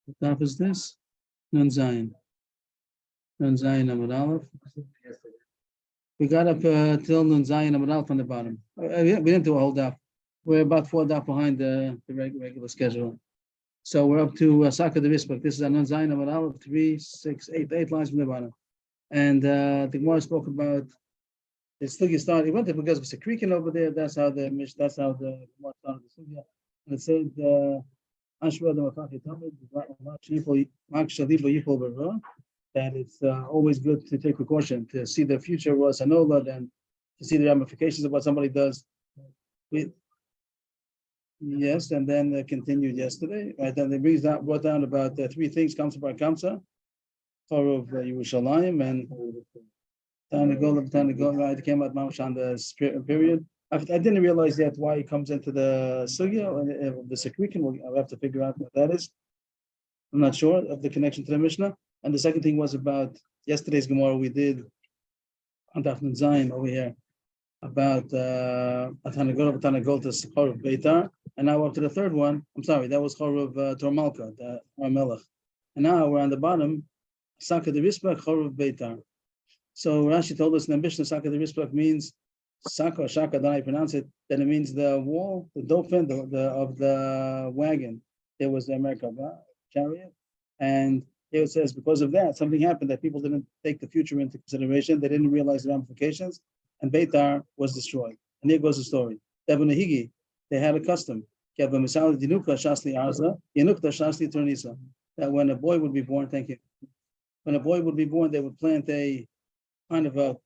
What top is this? Nun Zion. Nun Zion Amud Aleph. We got up till Nun Zion Amud Aleph on the bottom. We didn't do a whole daf. We're about 4 daf behind the regular schedule. So we're up to Saka the Rispach. This is Nun Zion Amud Aleph, 3, 6, 8 lines from the bottom. And the Gemara spoke about the Sugya started. He went there because it's a creaking over there. That's how the Gemara started the Sugya. And it said, that it's always good to take precaution to see the future was Anola and to see the ramifications of what somebody does. Yes, and then continued yesterday. Right, then they brought down about 3 things: Kamsa Bar Kamsa, Chorov Yerushalayim, and time to go. Right, it came out Mamash on the period. I didn't realize yet why it comes into the sugya or the sekrikin. I'll have to figure out what that is. I'm not sure of the connection to the Mishnah. And the second thing was about yesterday's Gemara we did on Daf Nun Zayin over here about Atanagol to Chorov Beitar, and now up to the third one. I'm sorry, that was Chorov Tormalka, the Melech. And now we're on the bottom, Saka de Rispach Chorov Beitar. So Rashi told us in the Mishnah, Saka de Rispach means Saka or Shaka, don't I pronounce it? Then it means the wall, the dauphin of the wagon. There was the Merkava chariot, and it says because of that, something happened that people didn't take the future into consideration. They didn't realize the ramifications, and Beitar was destroyed. And here goes the story. They had a custom that when a boy would be born, thank you. When a boy would be born, they would plant a kind of a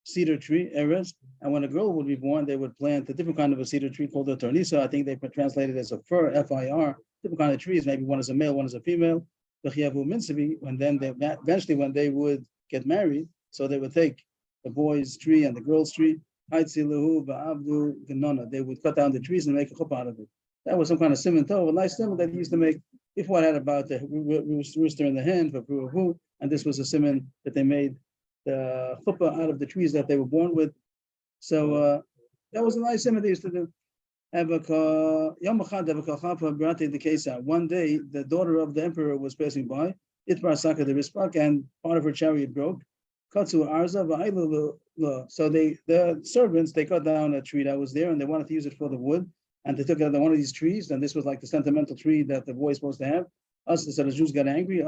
cedar tree, eres, and when a girl would be born, they would plant a different kind of a cedar tree called a tornisa. I think they translated it as a fir, F-I-R, different kind of trees. Maybe one is a male, one is a female. When then eventually when they would get married, so they would take the boy's tree and the girl's tree. They would cut down the trees and make a chuppah out of it. That was some kind of simon tov, a nice simon that he used to make. Before I had about the rooster in the hand for Puruhu, and this was a simon that they made the chuppah out of the trees that they were born with. So that was a nice simon they used to do. One day, the daughter of the emperor was passing by, Itbar the Rispach, and part of her chariot broke. So the servants, they cut down a tree that was there, and they wanted to use it for the wood. And they took out one of these trees, and this was like the sentimental tree that the boy is supposed to have. So the Jews got angry.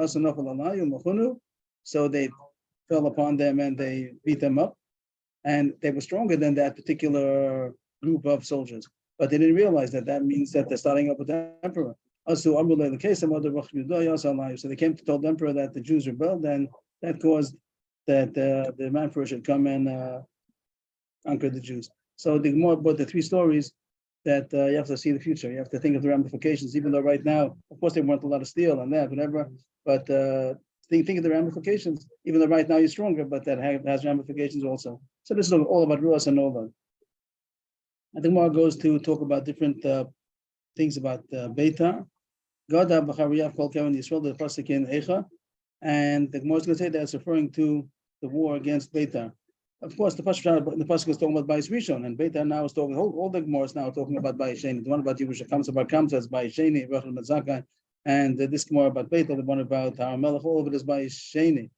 So they fell upon them and they beat them up. And they were stronger than that particular group of soldiers. But they didn't realize that means that they're starting up with the emperor. So they came to tell the emperor that the Jews rebelled, and that caused that the emperor should come and conquer the Jews. So the Gemara brought the 3 stories that you have to see the future. You have to think of the ramifications, even though right now, of course, they weren't allowed to steal and that, whatever. But think of the ramifications, even though right now you're stronger, but that has ramifications also. So this is all about Ruas and Nova. I think Gemara goes to talk about different things about Beitar. God B'chariyav Kol Keren Yisrael, the pasuk in Eicha, and the Gemara is going to say that it's referring to the war against Beitar. Of course, the pasuk is talking about Bayis Rishon, and Beitar now is talking. All the Gemara is now talking about Bayis Sheni. The one about Yerusha Kamsa Bar Kamsa is Bayis Sheni, Rachel Matzaka, and this Gemara about Beitar, the one about Har Melech, all of it is Bayis Sheni.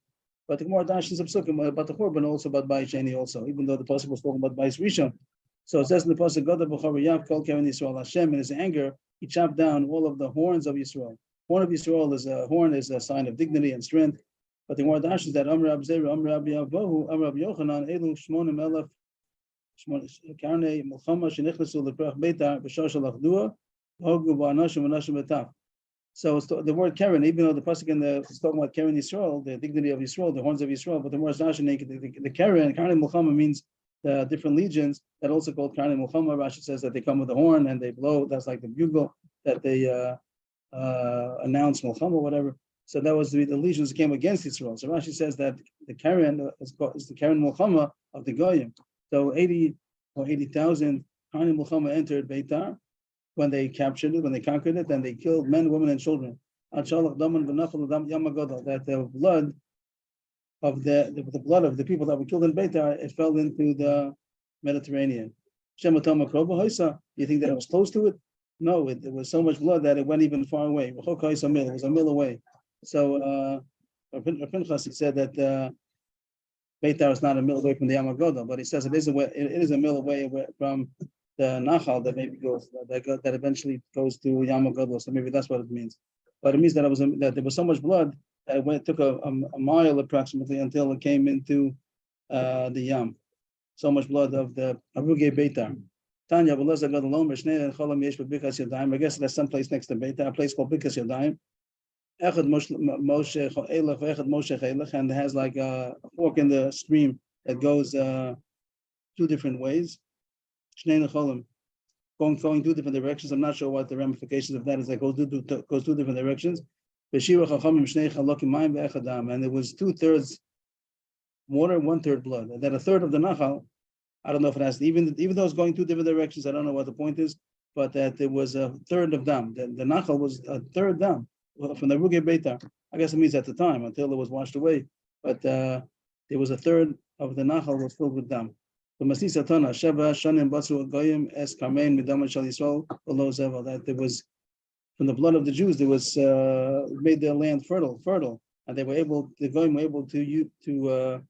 But the Gemara dashes Psukim about the Korban, also about Bayis Sheni, also, even though the pasuk was talking about Bayis Rishon. So it says in the pasuk, God B'chariyav Kol Keren Yisrael, Hashem in His anger He chopped down all of the horns of Yisrael. Horn of Yisrael is a sign of dignity and strength. But the Gemara dashes that Amr Rab Zera, Amr Rab Yavohu, Amr Rab Yochanan, Elu Shmonim Elef Karnei Milchama Shenichnasu Leprach Beitar B'Shar Shalachdua Hogu Ba'anashim Anashim Betaf. So the word Keren, even though the pasuk is talking about Keren Yisrael, the dignity of Yisrael, the horns of Yisrael, but the Gemara dashes the Keren Milchama means the different legions that also called Karnei Milchama. Rashi says that they come with a horn and they blow. That's like the bugle that they announce Milchama or whatever. So that was the legions that came against Israel. So Rashi says that the Karen is the Karen Milchama of the Goyim. So 80,000 Karnei Milchama entered Beitar when they captured it, when they conquered it, and they killed men, women, and children. That the blood of the blood of the people that were killed in Beitar, it fell into the Mediterranean. You think that it was close to it? No, it was so much blood that it went even far away. It was a mil away. So Pinchas, he said that Beitar is not a mil away from the Yam HaGodol, but he says it is a mil away from the Nachal that maybe goes that eventually goes to Yam HaGodol. So maybe that's what it means. But it means that that there was so much blood that it took a mile approximately until it came into the Yam. So much blood of the Aruge Beitar. Tanya, I guess that's someplace next to Beitar, a place called Bikas Yadayim. Echad Moshe Elech, Echad Moshe Elech, and it has like a fork in the stream that goes two different ways. Shnei Necholim, going two different directions. I'm not sure what the ramifications of that is. That goes two different directions. And it was 2/3 water, 1/3 blood. And then a third of the Nachal, I don't know if it has, even though it's going two different directions, I don't know what the point is, but that there was a third of dam. The Nachal was a third dam from the Ruge Beitar. I guess it means at the time until it was washed away. But there was a third of the Nachal was filled with dam. The Masisa Tana, Sheva, Shanim, Basu, Goyim, Es Karmein, Midam, Shal Yisrael, below Zeval, that there was from the blood of the Jews, there was made their land fertile, and the Goyim were able to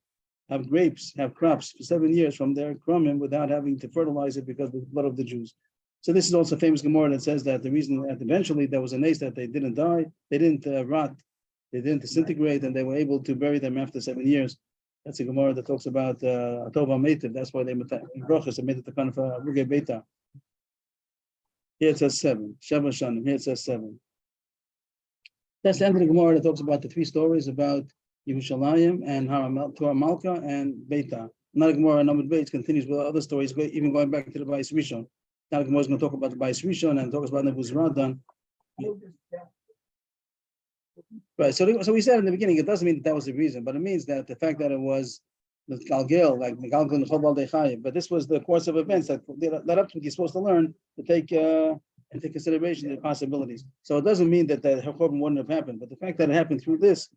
have grapes, have crops for 7 years from their krumim without having to fertilize it because of the blood of the Jews. So this is also a famous Gemara that says that the reason that eventually there was a nace that they didn't die, they didn't rot, they didn't disintegrate, and they were able to bury them after 7 years. That's a Gemara that talks about Atova Meitiv. That's why they made it the kind of Ruge Beitar. Here it says 7. Sheva Shanim. Here it says 7. That's the end of the Gemara that talks about the 3 stories about Yerushalayim and Torah Malka and Beitar. Not a Gemara number Beit continues with other stories, even going back to the Bais Rishon. Now the Gemara is going to talk about the Bais Rishon and talks about Nebuzaradan. Right. So we said in the beginning, it doesn't mean that was the reason, but it means that the fact that it was the Galgel, like the Galgel and Chobal Dechayim, but this was the course of events that led up to what you're supposed to learn to take into consideration the possibilities. So it doesn't mean that the Churban wouldn't have happened, but the fact that it happened through this,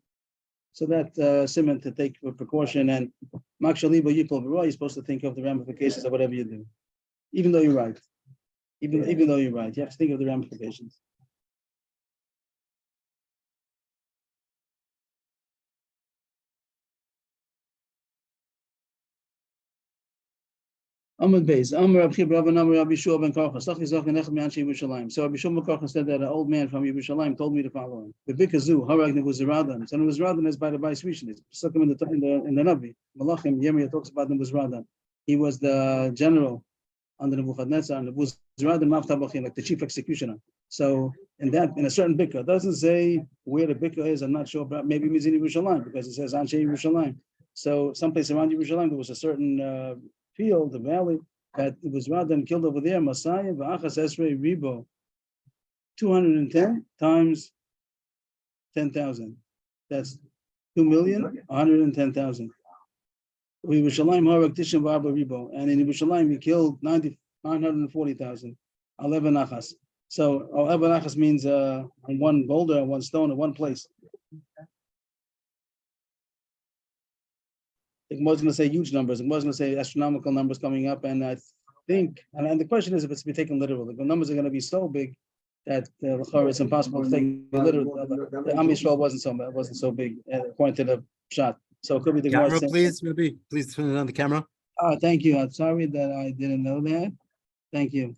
so that Simon to take precaution and Makshaliba Yipol B'Roy, you're supposed to think of the ramifications of whatever you do, even though you're right. Even though you're right, you have to think of the ramifications. Amud Beis, Amr Rabbi Rabban Amr Rabbi Shua ben Karcha, Sachli Zach and Echad Mianchi Yerushalayim. So Rabbi Shua ben Karcha said that an old man from Yerushalayim told me the following: the Bikazu Harag Nebuzaradan. So Nebuzaradan is by the Bais Rishon. It's stuck in the Navi. Malachim Yirmiyah talks about Nebuzaradan. He was the general under Nebuchadnezzar, and Nebuzaradan Maftabachim, like the chief executioner. So in a certain Bika, it doesn't say where the Bika is. I'm not sure, but maybe it means in Yerushalayim because it says Anshe Yerushalayim. So someplace around Yerushalayim there was a certain field, the valley, that was rather than killed over there, Messiah, V'achas Esrei Ribo, 210 times 10,000. That's 2,110,000. Yerushalayim Harak Tishim V'Arba Ribo, and in Yerushalayim he killed 940,000. 11 achas. So 11 achas means one boulder, one stone, in one place. The Gemara is going to say huge numbers. The Gemara is going to say astronomical numbers coming up, and I think, and the question is if it's to be taken literal. The numbers are going to be so big that it's impossible to take literal. The Am Yisrael wasn't so big according to the shot. So it could be the camera, Gemara please, maybe. Please turn it on the camera. Thank you. I'm sorry that I didn't know that. Thank you.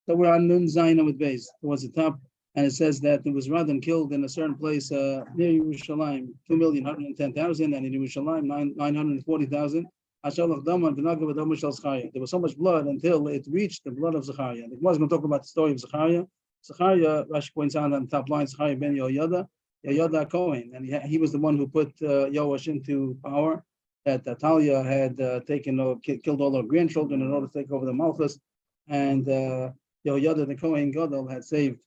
So we're on Nun Zayin with base towards the top. And it says that there was Radam killed in a certain place near Yerushalayim, 2,110,000, and in Yerushalayim, 940,000. There was so much blood until it reached the blood of Zechariah. The Gemara is going to talk about the story of Zechariah. Zechariah, Rashi points out on the top line, Zechariah ben Yoyada Cohen, and he was the one who put Yoash into power. That Atalia had killed all her grandchildren in order to take over the Malchus, and Yoyada the Cohen Gadol had saved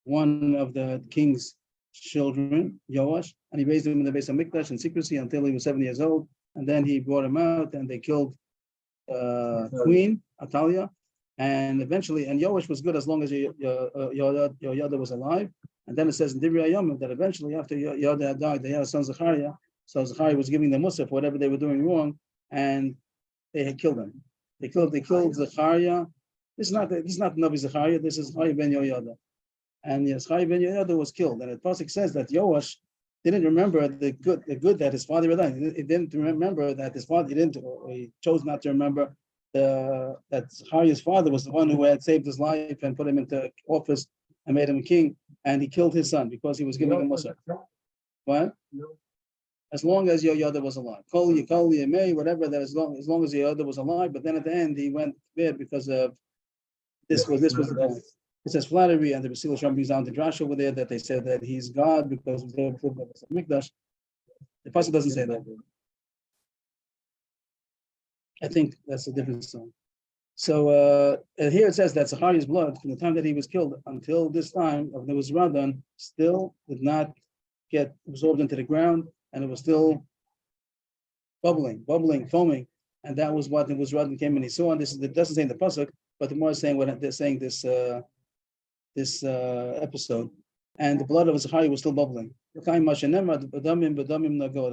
one of the king's children, Yoash, and he raised him in the base of Mikdash in secrecy until he was 7 years old. And then he brought him out, and they killed Queen Atalia. And eventually, and Yoash was good as long as Yoyada was alive. And then it says in Divrei Hayom that eventually, after Yoyada had died, they had a son Zechariah. So Zechariah was giving them Musaf for whatever they were doing wrong, and they had killed him. They killed Zechariah. This is not Nabi Zechariah. This is Zechariah ben Yoyada. And Zechariah ben Yoyada was killed. And the pasuk says that Yoash didn't remember the good that his father had done. He didn't remember that his father. He chose not to remember that Zechariah's father was the one who had saved his life and put him into office and made him a king. And he killed his son because he was giving him Musa. What? As long as Yoyada was alive, Kol Yemei, whatever that, as long as Yoyada was alive. But then at the end he went bad because of this was the point. It says flattery, and the Basil Shram brings down the drash over there that they said that he's God because of the Mikdash. The pasuk doesn't say that. I think that's a different song. So here it says that Zechariah's blood from the time that he was killed until this time of the Radan still did not get absorbed into the ground, and it was still bubbling, foaming, and that was what the Radan came and he saw. And it doesn't say in the pasuk, but the more is saying what they're saying this episode, and the blood of Zechariah was still bubbling. The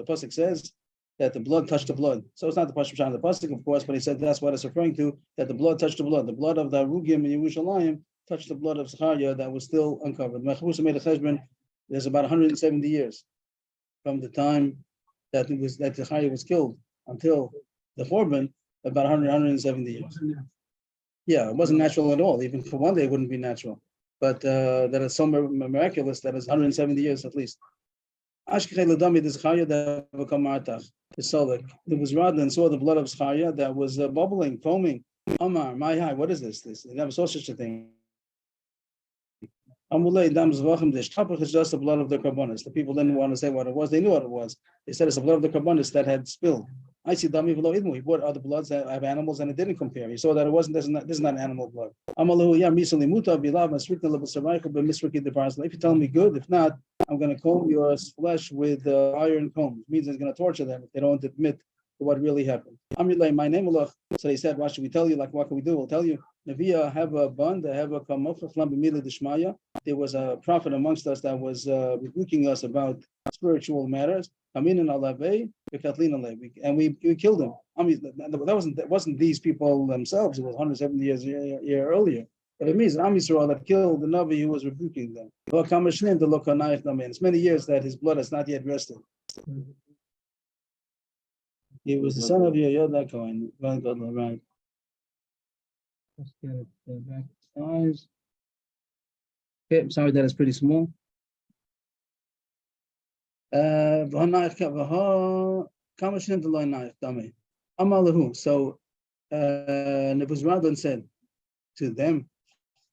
pasuk says that the blood touched the blood. So it's not the pasuk of the pasuk, of course, but he said that's what it's referring to, that the blood touched the blood. The blood of the Arugim in Yerushalayim touched the blood of Zechariah that was still uncovered. Mechbusa made a cheshbon. There's about 170 years from the time that Zechariah was killed until the Korban, about 170 years. Yeah, it wasn't natural at all. Even for one day, it wouldn't be natural. But that is so miraculous that it's 170 years at least. The Solek. It was rather than saw the blood of Zechariah that was bubbling, foaming. Amar, my high, what is this? They never saw such a thing. It's just the blood of the carbonis. The people didn't want to say what it was. They knew what it was. They said it's the blood of the carbonis that had spilled. I see Dami below Idmu. He brought other bloods that have animals and it didn't compare. He saw that it wasn't. This is not animal blood. If you tell me good, if not, I'm going to comb your flesh with iron combs. It means it's going to torture them if they don't admit to what really happened. My name. So they said, what should we tell you? Like, what can we do? We'll tell you. There was a prophet amongst us that was rebuking us about spiritual matters. And we killed him. I mean, that wasn't these people themselves. It was 170 years year earlier. But it means Am Yisrael that killed the Navi who was rebuking them. It's many years that his blood has not yet rested. He was the son of Yoyada Cohen. Right. Let's get it back to size. Okay, I'm sorry that is pretty small. So Nebuzaradan said to them,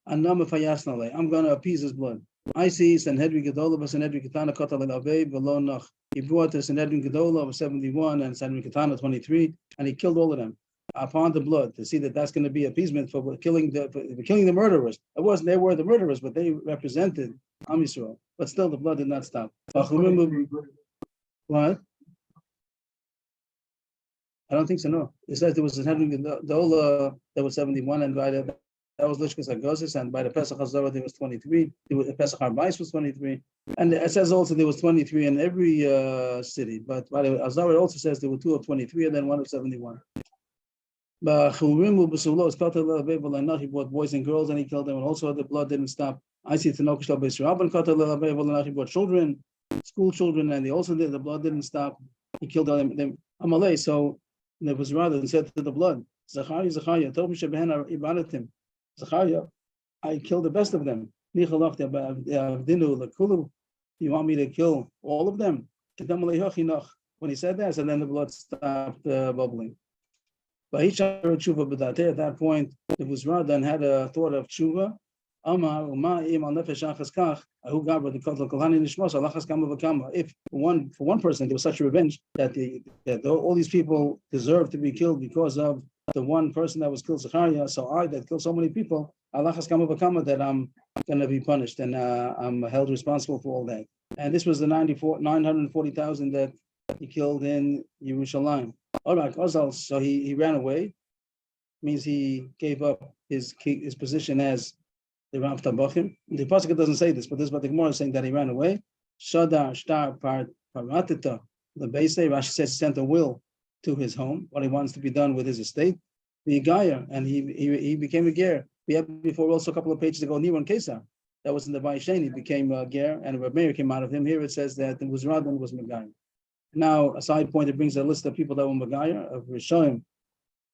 I'm going to appease his blood. I see Sanhedrin Gedolah, Sanhedrin Ketana Kotal Avei below Noch. He brought the Sanhedrin Gedolah of 71 and Sanhedrin Ketana 23, and he killed all of them upon the blood to see that that's going to be appeasement for killing the murderers. It wasn't they were the murderers, but they represented Am Yisrael. But still, the blood did not stop. What? I don't think so. No, it says there was a Sanhedrin Gedolah that was 71, and by that was Lishkas Agosis, and by the Pesach Hazara there was 23. The Pesach Harbais was 23, and it says also there was 23 in every city. But by the Hazara also says there were 2 of 23 and then 1 of 71. He brought boys and girls and he killed them, and also the blood didn't stop. I see he brought children, school children, and they also did. The blood didn't stop. He killed them. Amalei. So there was rather and said to the blood, Zechariah, Zechariah, I killed the best of them. You want me to kill all of them? When he said that, and then the blood stopped bubbling. At that point, it was Radan had a thought of tshuva. If for one person there was such a revenge that all these people deserve to be killed because of the one person that was killed, Zechariah, so I that killed so many people, that I'm going to be punished and I'm held responsible for all that. And this was the 940,000 that he killed in Yerushalayim. All right, so he ran away. Means he gave up his position as the Rav Tabachim. The pasuk doesn't say this, but this is what the Gemara is saying, that he ran away. Shadar Shtar Paratita. The Beisei Rashi says sent a will to his home, what he wants to be done with his estate. be a Gaia, and he became a ger. We had before also a couple of pages ago, Niron Kesar. That was in the Vaishen, he became a ger, and Reb Meir came out of him. Here it says that it was Radon was Megayer. Now, a side point, it brings a list of people that were Megayer, of Rishoim,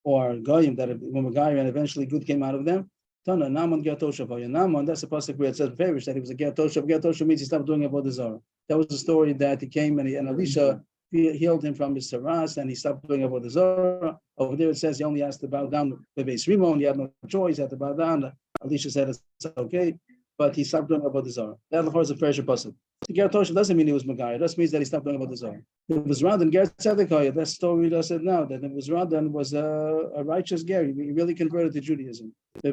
or Goyim that were Megayer, and eventually good came out of them. Tana, Naman Ger Toshav. Naman, that's the pasuk where it says Perish, that he was a Ger Toshav. Ger Toshav means he stopped doing Avodah Zarah. That was the story that he came and Elisha healed him from his saras, and he stopped doing Avodah Zarah. Over there it says he only has to bow down the base Rimon. He had no choice, he had to bow down. Elisha said it's okay, but he stopped doing Avodah Zarah. That of course is a Perish pasuk. The Ger Toshav doesn't mean he was Megayer. It just means that he stopped doing Avodah Zarah. It was Radan Ger Tzedekah. That story does it now. That it was Radan was a righteous Ger. He really converted to Judaism. I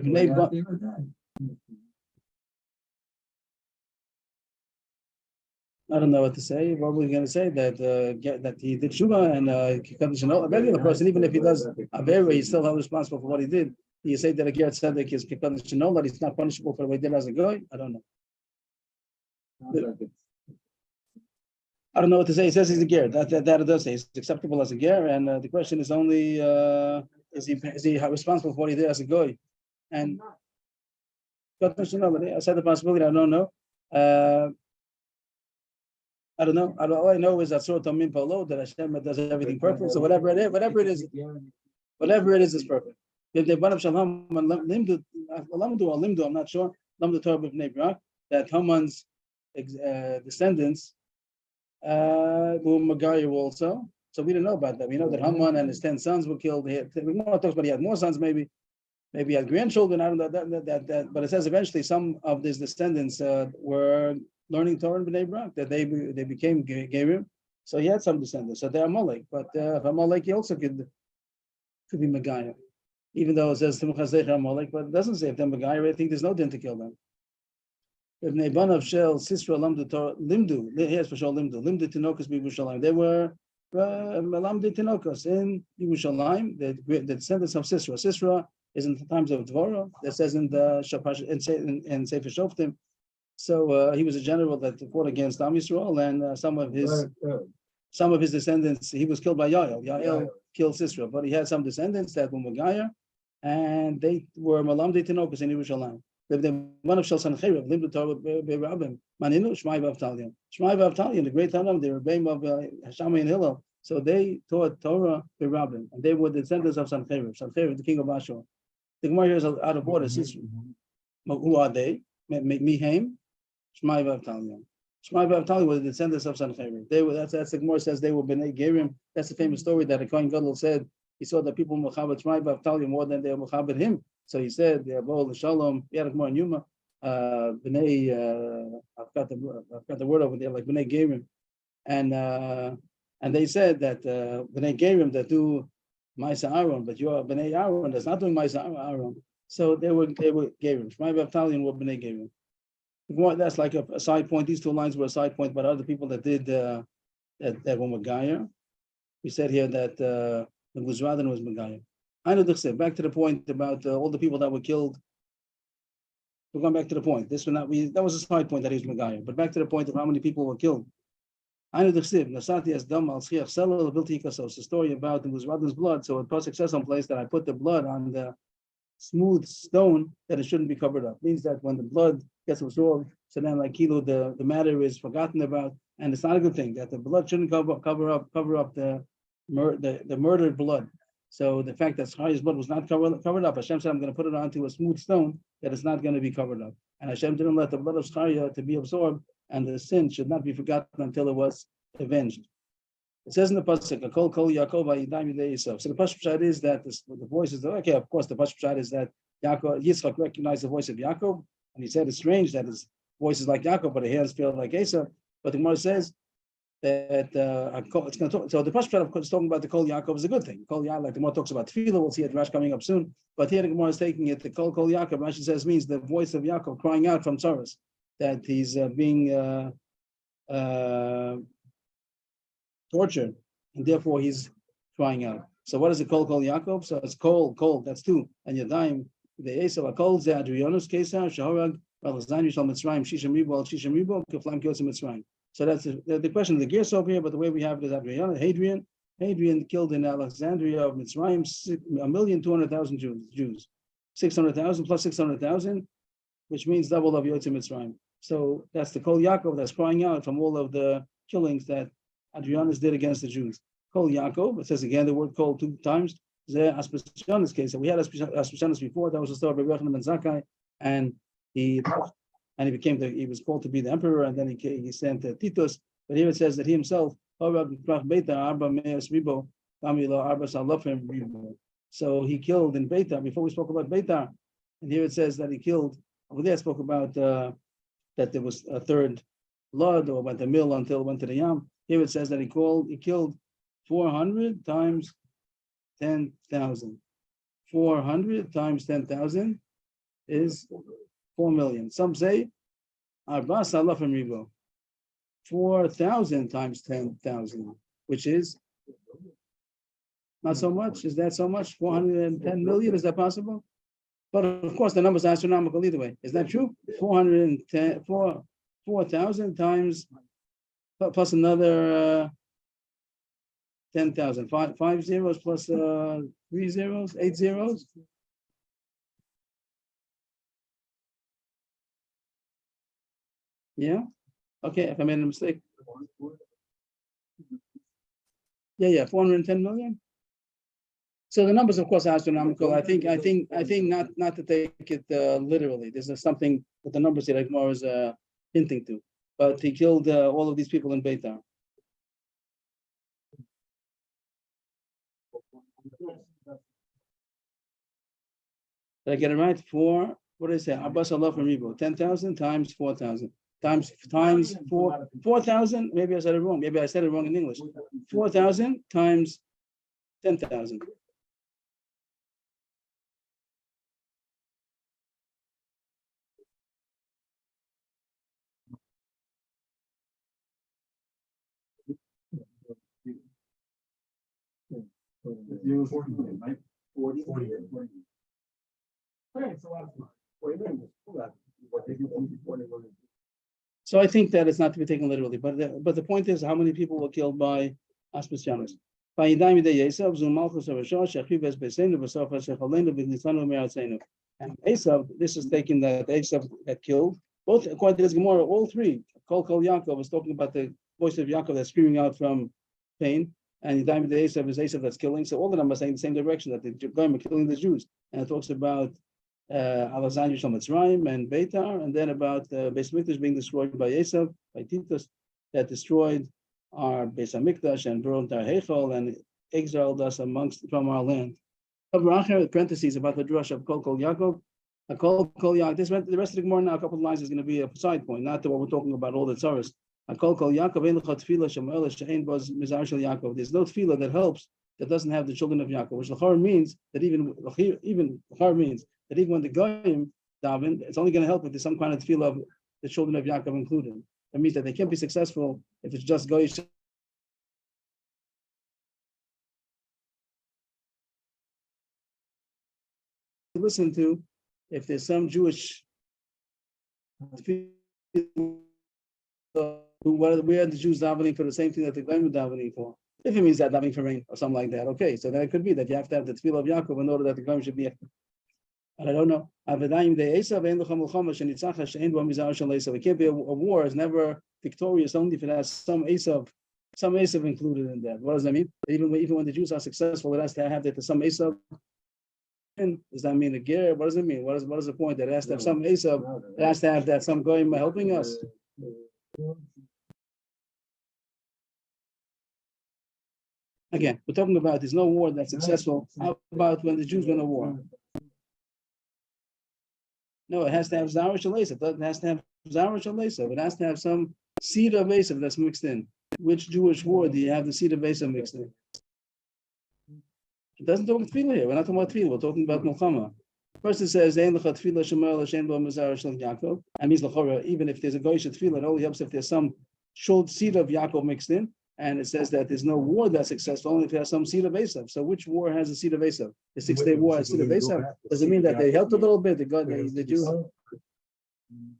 don't know what to say. What we're going to say that he did Shuvah and a regular person, even if he does Avera, he's still held responsible for what he did. You say that a Ger Tzedek is Kikadosh, that he's not punishable for what he did as a guy. I don't know. I don't know what to say. He says he's a ger. That it does say he's acceptable as a ger, and the question is only is he responsible for what he did as a goy? And I said the possibility. I don't know. I don't know. All I know is that Surah Tamim Polo, that Hashem does everything perfect. So whatever it is, is perfect. If they brought up Shalom and Limdu, I'm not sure. Limdu Torah of Nebrak, that Haman's descendants were Megayer also. So we don't know about that. We know that Haman and his 10 sons were killed. We talks about he had more sons, maybe he had grandchildren. I don't know that. But it says eventually some of his descendants were learning Torah in Bnei Brak, that they became Gerim. So he had some descendants. So they're Amalek. But Amalek, he also could be Megayer. Even though it says Timchazech Amalek, but it doesn't say if they're Megayer. I think there's no din to kill them. If Neban of Shel Sisra Limdu, here's for sure Limdu Tinokus B'Yerushalayim. They were Melamdi Tinokus in Yerushalayim, the descendants of Sisra. Sisra is in the times of Dvorah. That says in the in Sefer Shoftim. So he was a general that fought against Am Yisrael, and some of his descendants. He was killed by Yael. Yael killed Sisra, but he had some descendants that were Megayer, and they were Melamdi Tinokus in Yerushalayim. One of Shel Sancheriv lived the Torah Be'Rabim. Maninu Shmai V'Avtalion. Shmai V'Avtalion, the great Tanam, they were Rebbeim of Hashamai and Hillel. So they taught Torah Be'Rabim, and they were the descendants of Sancheriv. Sancheriv, the king of Ashur. The Gemara here is out of order. Who are they? Mihaim, Shmai V'Avtalion. Shmai V'Avtalion were the descendants of Sancheriv. They were. That's the Gemara says they were Bnei Gerim. That's the famous story that a Kohen Gadol said. He saw that people Mechabed Shmai V'Avtalion more than they were Mechabed him. So he said, "Bo Shalom, Yarak Yuma, Bnei." I've got the word over there, like Bnei Gerim, and they said that Bnei Gerim that do Ma'aser Aaron, but you are Bnei Aaron that's not doing Ma'aser Aaron. So they were Gerim. Shmai V'Avtalion were Bnei Gerim. That's like a side point. These two lines were a side point, but other people that did that were Megayer. We said here that the Guzradan was Megayer. Back to the point about all the people that were killed. We're going back to the point. That was a side point that he was Megayer. But back to the point of how many people were killed. It's a story about the Guzradan's blood. So it Pasuk says someplace that I put the blood on the smooth stone that it shouldn't be covered up. It means that when the blood gets absorbed, so then like Kilo, the matter is forgotten about, and it's not a good thing that the blood shouldn't cover up the murdered blood. So the fact that Zechariah's blood was not covered up, Hashem said, I'm going to put it onto a smooth stone that is not going to be covered up. And Hashem didn't let the blood of Zechariah to be absorbed, and the sin should not be forgotten until it was avenged. It says in the Pasuk, Kol Yaakov Yidam Yidei Yisrael. So the Pasuk is that the voice is, okay, of course, the Pasuk is that Yitzchak recognized the voice of Yaakov, and he said it's strange that his voice is like Yaakov, but his hands feel like Esau. But the Gemara says, that it's going to talk. So the Pasuk of course is talking about the Kol Yaakov is a good thing. Kol Yaakov, like the Gemara talks about Tefillah. We'll see it Rash coming up soon. But here the Gemara is taking it. The Kol Yaakov, Rashi says, means the voice of Yaakov crying out from sorrows, that he's being tortured, and therefore he's crying out. So what is it called Kol Yaakov? So it's Kol. That's two. And Yadayim the Esau Kol Ze Adrianus Kesar Shahorag Balazan Yishal Mitzrayim Shishim Ribo Keflam Kyosim Mitzrayim. So that's the question of the gears over here, but the way we have it is Hadrian, Hadrian killed in Alexandria of Mitzrayim 1,200,000 Jews. 600,000 plus 600,000, which means double of Yotzei Mitzrayim. So that's the Kol Yaakov that's crying out from all of the killings that Adrianus did against the Jews. Kol Yaakov, it says again the word Kol 2 times. The Aspasionis case, and we had Aspasionis before. That was the story of Avrohom and Zakkai, and he was called to be the emperor, and then he sent Titus. But here it says that he himself, so he killed in Beitar. Before we spoke about Beitar, and here it says that he killed. Over there, I spoke about that there was a third blood or went to mill until it went to the Yam. Here it says that he killed 400 times 10,000. 400 times 10,000 is 4 million. Some say Arba Salafim Ribo. 4,000 times 10,000, which is not so much. Is that so much? 410 million? Is that possible? But of course, the numbers are astronomical either way. Is that true? 4,000 times plus another 10,000. Five zeros plus 3 zeros, 8 zeros. Yeah. Okay, if I made a mistake. Yeah, 410 million. So the numbers, of course, are astronomical. I think not to take it literally. This is something that the numbers here more is hinting to. But he killed all of these people in Beitar. Did I get it right? What did I say? Abbas Allah from Rebo. 10,000 times 4,000. Times 4,000. Maybe I said it wrong. Maybe I said it wrong in English. 4,000 times 10,000. So I think that it's not to be taken literally, but the point is how many people were killed by Aspasionis. And Esav, this is taking that Esav had killed. Both according to this Gemara, all three. Kol Yaakov is talking about the voice of Yaakov that's screaming out from pain, and Yidayim the Esav is Esav that's killing. So all of them are saying the same direction, that the Goyim are killing the Jews. And it talks about Alexandria Shal Mitzrayim and Beitar, and then about Beis Mikdash being destroyed by Esav, by Titus, that destroyed our Beis Hamikdash and burned our Heichal and exiled us from our land. Parentheses about the drush of Kol Yaakov. Kol Yaakov. The rest of the Gemara now, a couple of lines, is going to be a side point, not to what we're talking about, all the tzaras. Kol Yaakov. There's no tefillah that helps that doesn't have the children of Yaakov, which l'chor means that even when the Goyim daven, it's only going to help if there's some kind of tefillah of the children of Yaakov included. That means that they can't be successful if it's just Goyish. Listen to if there's some Jewish where are the Jews davening for the same thing that the Goyim are davening for? If it means that davening for rain or something like that, okay. So then it could be that you have to have the tefillah of Yaakov in order that the Goyim should be. And I don't know. It can't be a war. It's never victorious only if it has some Esav included in that. What does that mean? Even when the Jews are successful, it has to have that some Esav. Does that mean a ger? What does it mean? What is the point? That it has to have some Esav. It has to have that some Goyim helping us. Again, we're talking about there's no war that's successful. How about when the Jews win a war? No, it has to have Zara Shalesav. It has to have Zara Shalesav. It has to have some seed of Esav that's mixed in. Which Jewish war do you have the seed of Esav mixed in? It doesn't talk about tefillah here. We're not talking about tefillah. We're talking about Milchama. First it says, Ein lecha tefillah shemer l'shem bo mezara shel Yaakov. That means l'chora, even if there's a goyish tefillah, it only helps if there's some showed seed of Yaakov mixed in. And it says that there's no war that's successful, only if it has some seed of Esav. So which war has a seed of Esav? The 6-day war has a seed of Esav. Does it mean that they helped a little bit? The Jew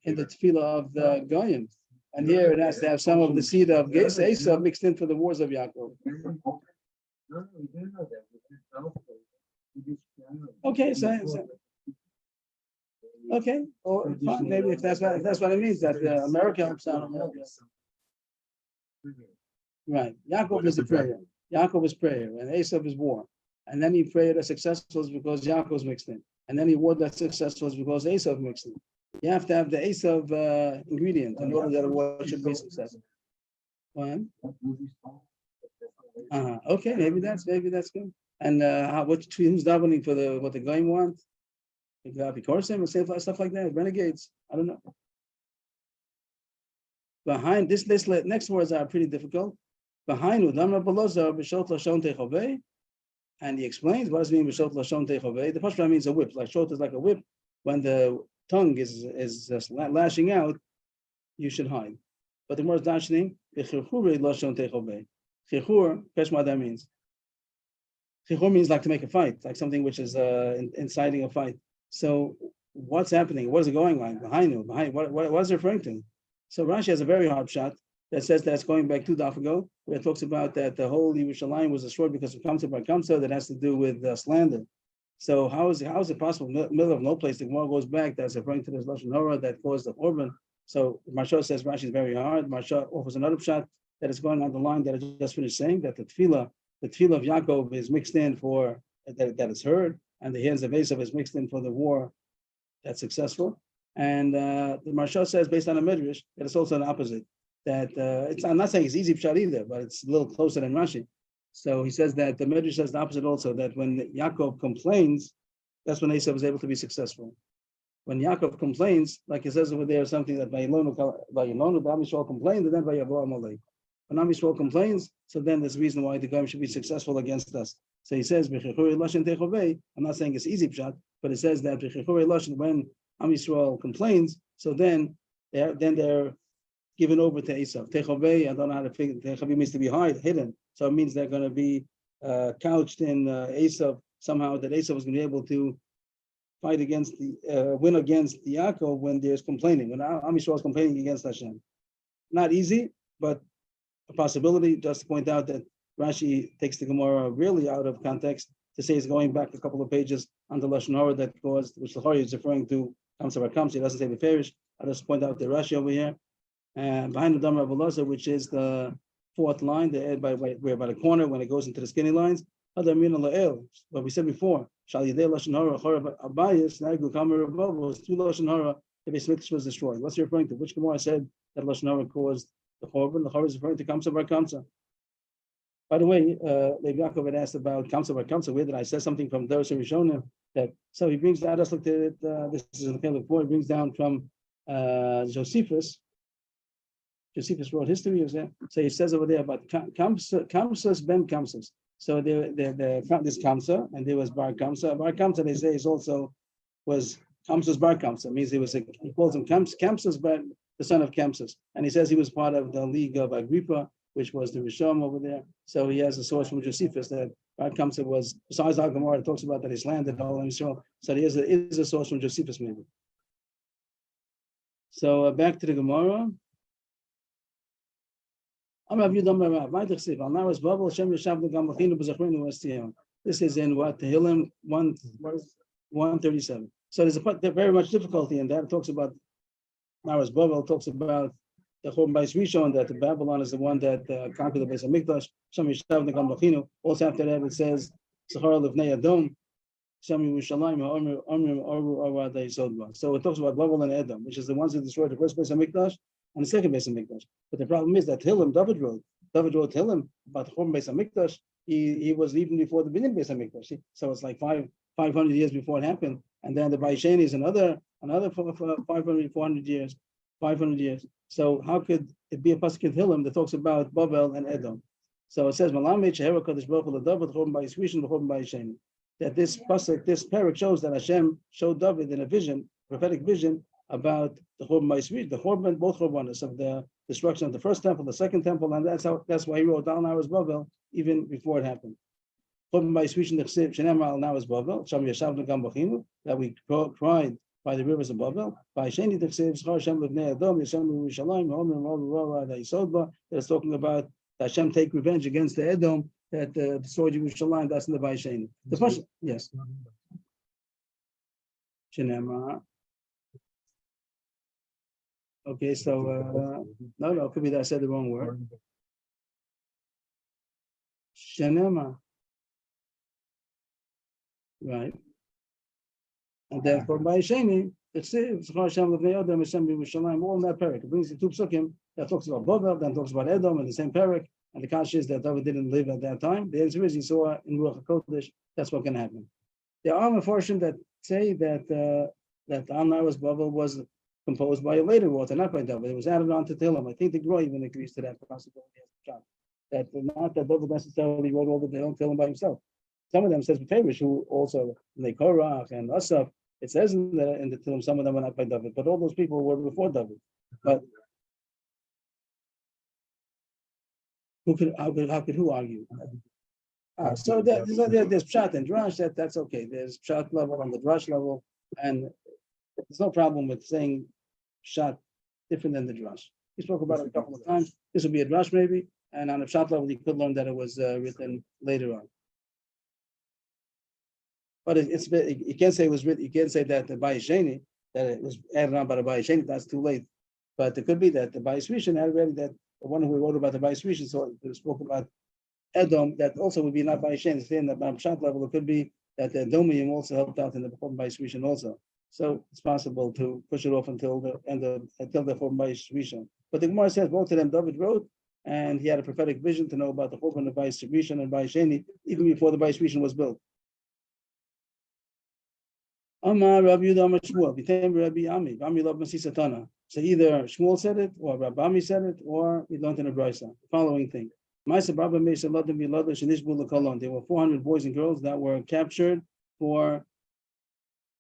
in the tefillah of the Goyim. And here it has to have some of the seed of Esav mixed in for the wars of Yaakov. No, we didn't know that. We didn't know. Okay, so okay, or fine, maybe if that's what it means, that America helps out America. Right. Yaakov is a prayer. Yaakov is prayer, and Esav is war. And then he prayed that successful is because Yaakov's mixed in. And then he war that successful is because Esav mixed in. You have to have the Esav ingredient in order that a war should be successful. Fine. Okay, maybe that's good. And who's davening for what the guy wants? Because and stuff like that, renegades. I don't know. Behind this next words are pretty difficult. Behind and he explains what does it mean b'shot lashon techovei. The first one means a whip. Like shot is like a whip. When the tongue is lashing out, you should hide. But the more dashing, b'chirchure lashon techovei. Chirchur, guess what that means? Chirchur means like to make a fight, like something which is inciting a fight. So what's happening? What is it going on behind you? Behind what is it referring to? So Rashi has a very hard shot that says that's going back 2 daf ago, where it talks about that the whole Yerushalayim was destroyed because of Kamsa bar Kamsa that has to do with slander. So how is it possible? Middle of no place, the Gemara goes back. That's referring to this lashon hara that caused the korban. So Marsha says Rashi is very hard. Marsha offers another shot that is going on the line that I just finished saying, that the tefillah of Yaakov is mixed in for that is heard, and the hands of Esav is mixed in for the war that's successful. And the Marsha says, based on a midrash, that it's also an opposite. That I'm not saying it's easy pshat either, but it's a little closer than Rashi. So he says that the midrash says the opposite also, that when Yaakov complains, that's when Esav is able to be successful. When Yaakov complains, like he says over there, something that Vayilonu Am Yisrael complained, and then Vayavrohom Alei. When Am Yisrael complains, so then there's a reason why the guy should be successful against us. So he says, I'm not saying it's easy pshat, but it says that when Am Yisrael complains, so then they're given over to Esav. Techovei, I don't know how to figure. Techovei means to be hidden. So it means they're going to be couched in Esav somehow. That Esav is going to be able to fight against win against the Yaakov when there's complaining. When Am Yisrael is complaining against Hashem, not easy, but a possibility. Just to point out that Rashi takes the Gemara really out of context to say it's going back a couple of pages on the lashon hara that caused, which the Chari is referring to Kamsa bar Kamsa. He doesn't say the Farish. I'll just point out the Rashi over here. And behind the Damar Abulasa, which is the 4th line, by the corner when it goes into the skinny lines. What we said before, Shal Yidei Lashon Hara Abayis Nagu Kamer was 2 Lashon Hara. The Beis Mikdash was destroyed. What's he referring to? Which Gemara said that Lashon Hara caused the Chorban? The Chorban is referring to Kamsa bar Kamsa. By the way, Levi Yaakov had asked about Kamsa bar Kamsa. Where did I say something from Doros Rishona? That so he brings down. Just looked at it. This is in the Caleb 4. He brings down from Josephus. Josephus wrote history of that. So he says over there about Kamsas ben Kamsas. So this Kamsa, and there was Bar Kamsa. Bar Kamsa, they say, was Kamsas Bar Kamsa. Means he calls him Kamsas, but the son of Kamsas. And he says he was part of the League of Agrippa, which was the Rishon over there. So he has a source from Josephus that Bar Kamsa was, besides Al Gemara, it talks about that he slandered all of Israel. So there is a source from Josephus maybe. So back to the Gemara. This is in what Tehillim 137. So there's very much difficulty in that. It talks about Naras Babel, talks about the Chorban Bais Rishon, that the Babylon is the one that conquered the Beis Hamikdash. Also after that it says Sachar Levnei Adom. So it talks about Babel and Edom, which is the ones that destroyed the first Beis Hamikdash and the second Beis Hamikdash. But the problem is that Tehillim, David wrote Tehillim about the Chorban Beis Hamikdash. He was even before the Binyan Beis Hamikdash. So it's like 500 years before it happened. And then the Baisheni is another 500 years. So how could it be a pasuk in Tehillim that talks about Babel and Edom? So it says that this pasuk, this parak shows that Hashem showed David in a vision, prophetic vision, about the Chorban Bais Rishon, the Chorban, both Chorbanos of the destruction of the first temple, the second temple, and that's why he wrote down Naras Babel even before it happened. Chorban Bais Rishon Shenemar Naras Babel, Sham Yashavnu Gam Bachinu, that we cried by the rivers of Babel. By Sheni T'chsev Schar Hashem Levnei Adom Yishem Yerushalayim Homer Rova Yisodba. That is talking about that Hashem take revenge against the Edom that destroyed Yerushalayim. That's in the Bayesheni. The question, yes. Shenema. Okay, so no, it could be that I said the wrong word. Shenema. Right. And then for Bayesheni, it's Hashem of the Adam, Hashem Yerushalayim, all in that parak. It brings the two psukim that talks about Babel, then talks about Edom in the same parak. And the kasha is that David didn't live at that time. The answer is he saw in Ruach HaKodesh, that's what can happen. There are Mefarshim that say that that Al-Naras Babel was composed by a later author, not by David. It was added on to Tehillim. I think the Groy even agrees to that possibility. That not that David necessarily wrote all the Tehillim by himself. Some of them says Beferish, who also like Korach and Asaf. It says in the Tehillim some of them were not by David, but all those people were before David. But how could who argue? So there's pshat and drash. That's okay. There's pshat level and the drash level, and there's no problem with saying pshat different than the drash. We spoke about it a couple of times. This would be a drash maybe, and on a pshat level you could learn that it was written later on. But you can't say it was written. You can't say that the Bayesheni, that it was added on by the Bayesheni. That's too late. But it could be that the Bayis Rishon had already that. The one who wrote about the Bayis Rishon, so spoke about Edom, that also would be not Bayeshen. Saying that on Pshat level, it could be that the Edomium also helped out in the Bayis Rishon also. So it's possible to push it off until the end of until the Bayis Rishon. But the Gemara says both of them David wrote, and he had a prophetic vision to know about the Churban of Bayis Rishon and Bayesheni even before the Bayis Rishon was built. Amar Rabbi Yehuda Amar Shmuel became Rabbi Ami. Ami loved Masisa Tana. So either Shmuel said it, or Rabbi Ami said it, or we learned in a brisa. The following thing: Ma'aseh Baba Meisha Ladim V'Ladosh and Ishbu L'Kolon. There were 400 boys and girls that were captured for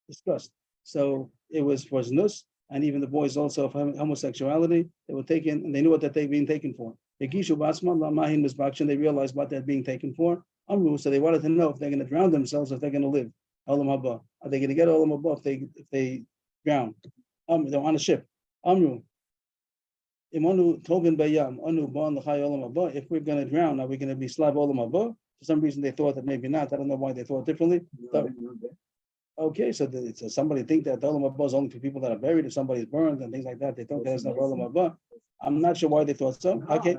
disgust. So it was for znus, and even the boys also for homosexuality. They were taken, and they knew what that they were being taken for. They realized what they're being taken for. Amru, so they wanted to know if they're going to drown themselves, if they're going to live. Olam haba. Are they going to get Olam haba if they drown? They're on a ship. Amru. Imanu Togan Bayam, Anu Ban Lachai Olam haba. If we're going to drown, are we going to be Slav Olam haba? For some reason they thought that maybe not. I don't know why they thought differently. Okay, so somebody think that the Olam haba is only for people that are buried, if somebody's burned and things like that. They think that's not Olam haba. I'm not sure why they thought so. Okay.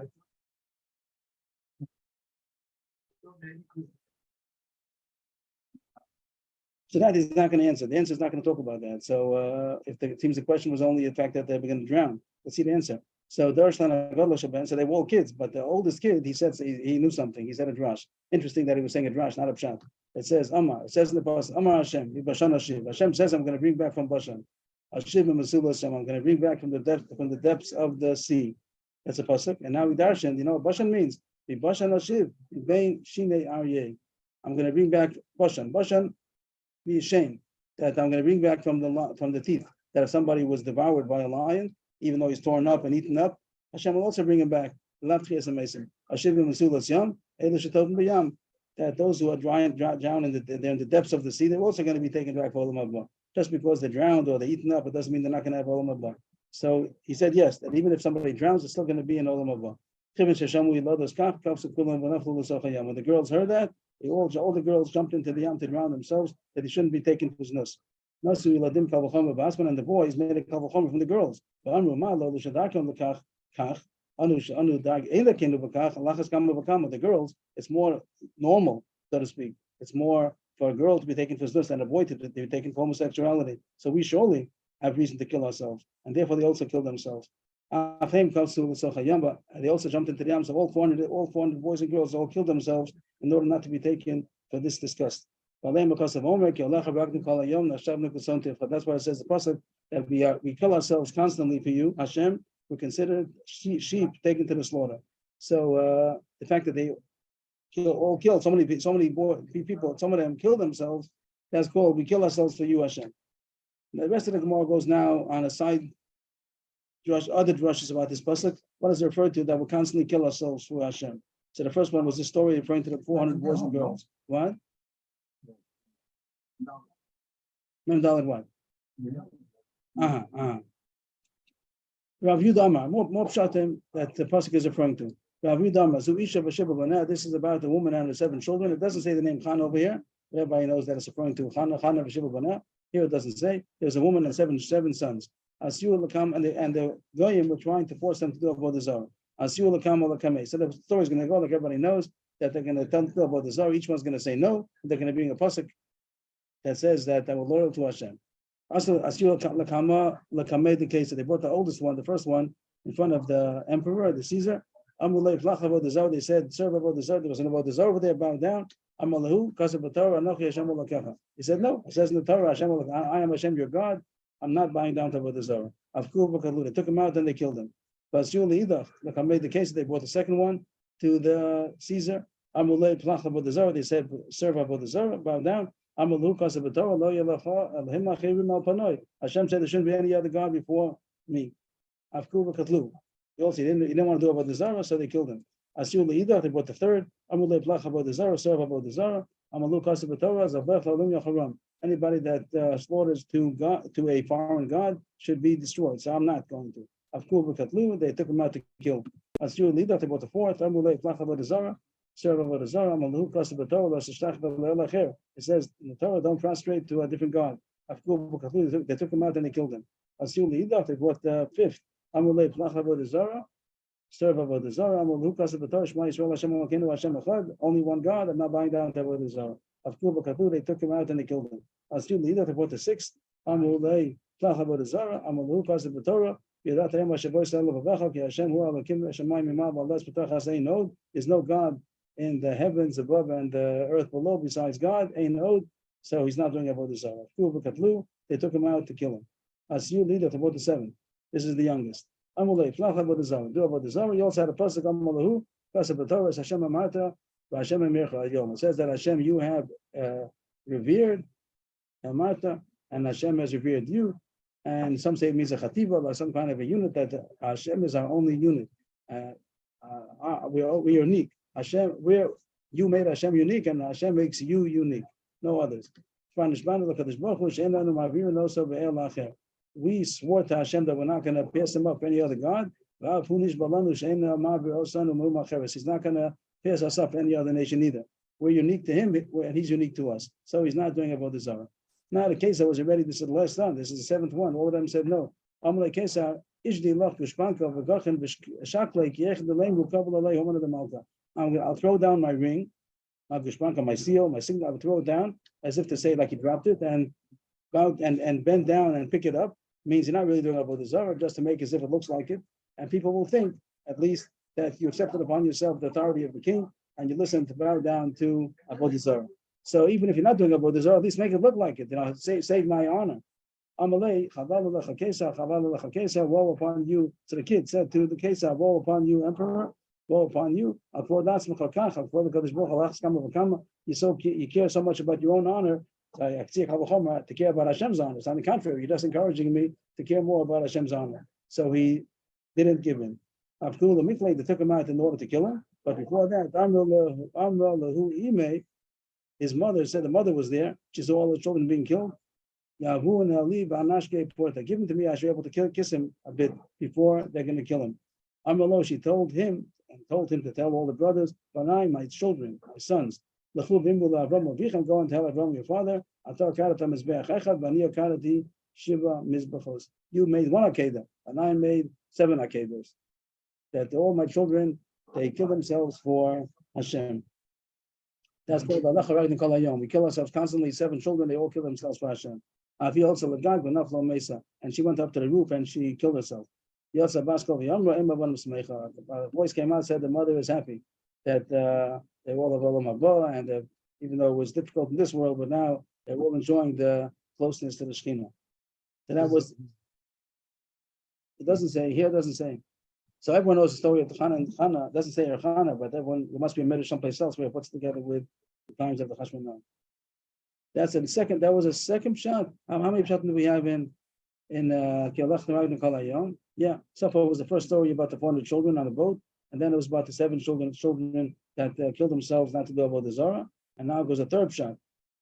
So that is not going to answer. The answer is not going to talk about that. So if it seems the question was only the fact that they were going to drown, let's see the answer. So so they were all kids, but the oldest kid, he said he knew something. He said a drash. Interesting that he was saying a drash, not a pshat. It says Amar. It says in the pasuk, Amar Hashem, Bashan Hashiv. Hashem says, I'm going to bring back from Bashan. Hashiv and Masul Hashem. I'm going to bring back from the depths of the sea. That's a pasuk. And now we darshan. You know what Bashan means? Bashan Hashiv. Bein Shine Aryeh. I'm going to bring back Bashan. Bashan. Be ashamed that I'm going to bring back from the teeth that if somebody was devoured by a lion, even though he's torn up and eaten up, Hashem will also bring him back. That those who are drowned in the depths of the sea, they're also going to be taken back for Olam haba. Just because they're drowned or they're eaten up, it doesn't mean they're not going to have Olam haba. So he said yes, that even if somebody drowns, it's still going to be in Olam haba. When the girls heard that, all the girls jumped into the yam to drown themselves, that they shouldn't be taken to znus. And the boys made a kavachom from the girls. The girls, it's more normal, so to speak. It's more for a girl to be taken for znus than a boy to be taken for homosexuality. So we surely have reason to kill ourselves, and therefore they also kill themselves. They also jumped into the yam, so all 400 boys and girls all killed themselves in order not to be taken for this disgust. That's why it says the pasuk that we kill ourselves constantly for you, Hashem. We're considered sheep taken to the slaughter. So the fact that they killed so many people, some of them killed themselves, that's called we kill ourselves for you, Hashem. The rest of the Gemara goes now on a side drush, other drushes about this pasuk. What is it referred to that we constantly kill ourselves for Hashem? So the first one was the story referring to the 400 boys and girls. What? Mem Dalet what? Rav Yehuda Amar, more pshatim that the pasuk is referring to. This is about the woman and her 7 children. It doesn't say the name Chana over here. Everybody knows that it's referring to Chana v'Shiva Bana. Here it doesn't say. There's a woman and seven sons. Asiu Lakam, and the Goyim were trying to force them to do Avodah Zarah. Asiu Lakam Olakameh. So the story is going to go like everybody knows that they're going to tell them to do Avodah Zarah. Each one's going to say no. They're going to bring a pasuk that says that they were loyal to Hashem. Also, Asiu Lakameh, the case that they brought the oldest one, the first one, in front of the emperor, the Caesar. Amulei Flach Avodah Zarah. They said, serve Avodah Zarah. There was an Avodah Zarah over there, bow down. Amalahu, Kasav Torah, Anochi Hashem Olakecha. He said, no. It says in the Torah, Hashem, I am Hashem, your God. I'm not bowing down to Avodah Zarah. They took him out and they killed him. But I made the case that they brought the second one to the Caesar. Amulei Plach Avodah Zarah. They said, serve Avodah Zarah, bow down. Amalu Kasav Torah, Lo Yelacha, Elohim Achirim Al Panoi. Hashem said there shouldn't be any other God before me. Avku V'Katlu. Also, he didn't want to do Avodah Zarah, so they killed him. Asiu Le'idah, they brought the third. Amulei Plach Avodah Zarah, serve Avodah Zarah. Amalu Kasav Torah, Zavech Lalim Yacharam. Anybody that slaughters to a foreign god should be destroyed. So I'm not going to. Avku V'Katlu, they took him out to kill. Asiu Le'idah, they brought the fourth. Amulei Plach Avodah Zarah, serve Avodah Zarah. Amalu Kasav Torah, L'Sishtach V'Le'elacher. It says in the Torah, don't prostrate to a different god. Avku V'Katlu, they took him out and they killed him. Asiu Le'idah, they brought the fifth. Amulei Plach Avodah Zarah, serve Avodah Zarah. Amul Hukas B'Torah Shema Yisrael Hashem Elokeinu Hashem Echad. Only one God. I'm not buying down to Avodah Zarah. Avku B'Katu, they took him out and they killed him. Asiu Le'idah, they brought the sixth. Amulei Plach Avodah Zarah. Amul Hukas B'Torah. Yedat Hashem Hashavoi Yisrael V'Vacha Ki Hashem Hu Elokim Shemayim Imav V'Alas B'Torach Hasei Nod. There's no God in the heavens above and the earth below besides God. Ein Nod. So he's not doing Avodah Zarah. Avku B'Katlu, they took him out to kill him. Asiu Le'idah, they brought the seventh. This is the youngest. Amulei Plach Avodah Zarah. Do Avodah Zarah. You also had a pasuk Amalahu Kasav Torah Hashem Amarta Hashem Emircha Ayom. It says that Hashem you have revered Amarta and Hashem has revered you. And some say it means a chativa, like some kind of a unit that Hashem is our only unit. We're unique. Hashem, you made Hashem unique, and Hashem makes you unique. No others. We swore to Hashem that we're not going to pass him up any other God. He's not going to pass us up any other nation either. We're unique to him, and he's unique to us. So he's not doing Avodah Zarah. Now the case that was already, this is the last one. This is the seventh one. All of them said no. I'll throw down my ring, my seal, my signet. I would throw it down as if to say like he dropped it, and bend down and pick it up. Means you're not really doing Avodah Zarah, just to make as if it looks like it, and people will think at least that you accepted upon yourself the authority of the king and you listen to bow down to Avodah Zarah. So even if you're not doing Avodah Zarah, at least make it look like it. Save my honor. Amalei chaval lecha kesa, woe upon you. So the kid said to the kesa, woe upon you, emperor, woe upon you. You care so much about your own honor. To care about Hashem's honor. On the contrary, you're just encouraging me to care more about Hashem's honor. So he didn't give in. They took him out in order to kill him. But before that, his mother said the mother was there. She saw all the children being killed. Give him to me. I should be able to kiss him a bit before they're going to kill him. She told him to tell all the brothers, my children, my sons. Go and tell Avrohom your father. You made one Akedah, and I made 7 Akedas. That all my children, they kill themselves for Hashem. That's called Alecha Ragni Kol Hayom. We kill ourselves constantly. 7 children, they all kill themselves for Hashem. And she went up to the roof and she killed herself. The voice came out and said the mother is happy that they all have Olam Haba, and even though it was difficult in this world, but now they're all enjoying the closeness to the Shekhinah. So that was, it doesn't say, here it doesn't say. So everyone knows the story of the Chana and Chana. It doesn't say Chana, but everyone, there must be a medrash someplace else where it puts together with the times of the Chashmonah. That's the second, that was a second shot. How many shots do we have in Kialach Narag Nikol Hayom? Yeah, so far it was the first story about the 400 children on the boat, and then it was about the 7 children that killed themselves not to do Avodah Zarah, and now it goes a third shot.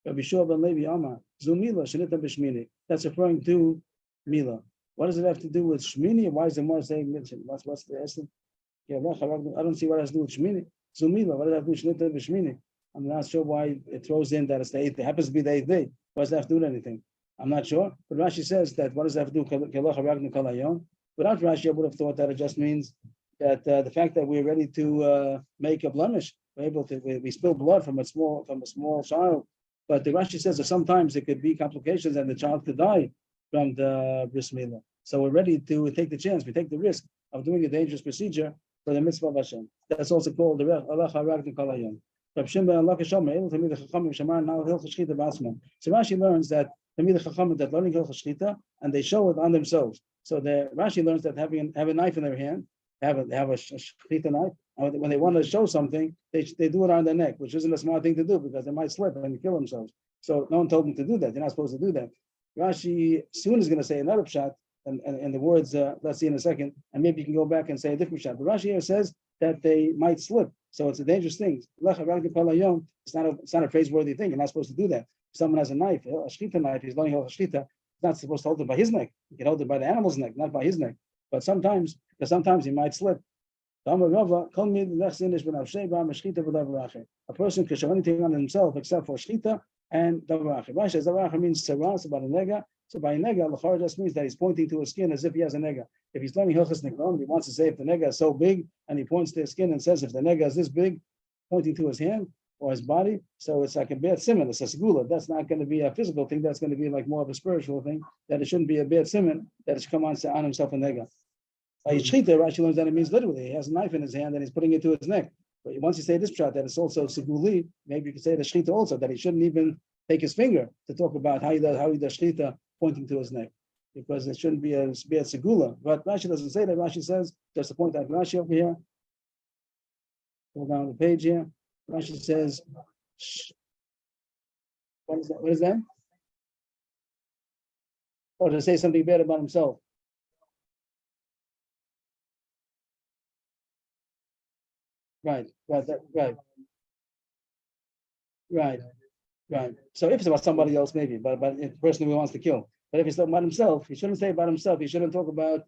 Rabbi Shua ben Levi Amar, Zumila Shenita B'Shmini. That's referring to Mila. What does it have to do with Shmini? Why is the more saying mention? What's the essence? I don't see what it has to do with Shmini. Zumila, what does that have to do with Shnita B'Shmini? I'm not sure why it throws in that it's the 8th day. It happens to be the 8th day. Why does that have to do with anything? I'm not sure. But Rashi says that what does that have to do with Without Rashi, I would have thought that it just means that the fact that we're ready to make a blemish, we're able to we spill blood from a small child. But the Rashi says that sometimes there could be complications and the child could die from the bris milah. So we're ready to take the chance. We take the risk of doing a dangerous procedure for the mitzvah of Hashem. That's also called the Allah Harag Nikalayim. So Rashi learns that Tamid Chachamim that learning Hilchos Shchita and they show it on themselves. So the Rashi learns that have a knife in their hand, have a Shchita knife, and when they want to show something, they do it on their neck, which isn't a smart thing to do because they might slip and kill themselves. So no one told them to do that. They're not supposed to do that. Rashi soon is going to say another pshat, and the words let's see in a second, and maybe you can go back and say a different pshat. But Rashi here says that they might slip, so it's a dangerous thing. It's not a praiseworthy thing. You're not supposed to do that. If someone has a knife, a shchita knife, he's learning a shchita. He's not supposed to hold it by his neck. He can hold it by the animal's neck, not by his neck. But sometimes he might slip. A person can show anything on himself except for shchita and davar acher. Rashi says davar acher means tzaras, about a nega. So by a nega, l'chara just means that he's pointing to his skin as if he has a nega. If he's learning hilchos nikron, he wants to say if the nega is so big, and he points to his skin and says if the nega is this big, pointing to his hand or his body, so it's like a bad simon. It's a segula. That's not going to be a physical thing. That's going to be like more of a spiritual thing. That it shouldn't be a bad simon. That it should come on himself a nega. By shchita, Rashi learns that it means literally. He has a knife in his hand and he's putting it to his neck. But once you say this pshat, that it's also seguli, maybe you can say the shchita also, that he shouldn't even take his finger to talk about how he does shchita pointing to his neck, because it shouldn't be a segula. But Rashi doesn't say that. Rashi says, just to point out Rashi over here, go down the page here. Rashi says, what is that? What is that? Or to say something bad about himself. Right. So if it's about somebody else, maybe, but the person who he wants to kill. But if it's about himself, he shouldn't say about himself. He shouldn't talk about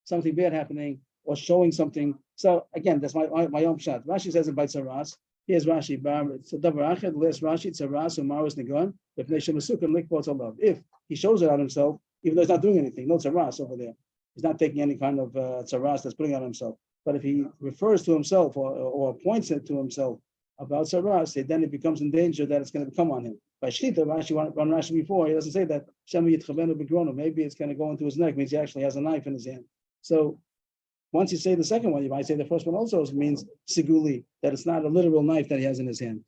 something bad happening or showing something. So again, that's my own shot. Rashi says it by tzaras. Here's Rashi. So davar acher, the last Rashi, tzaras umaros negon. If he shows it on himself, even though he's not doing anything, no tzaras over there. He's not taking any kind of tzaras that's putting on himself. But if he refers to himself or points it to himself about tzaras, then it becomes in danger that it's going to come on him. By shchita, Rashi on Rashi before, he doesn't say that maybe it's going to go into his neck, means he actually has a knife in his hand. So once you say the second one, you might say the first one also means siguli, that it's not a literal knife that he has in his hand.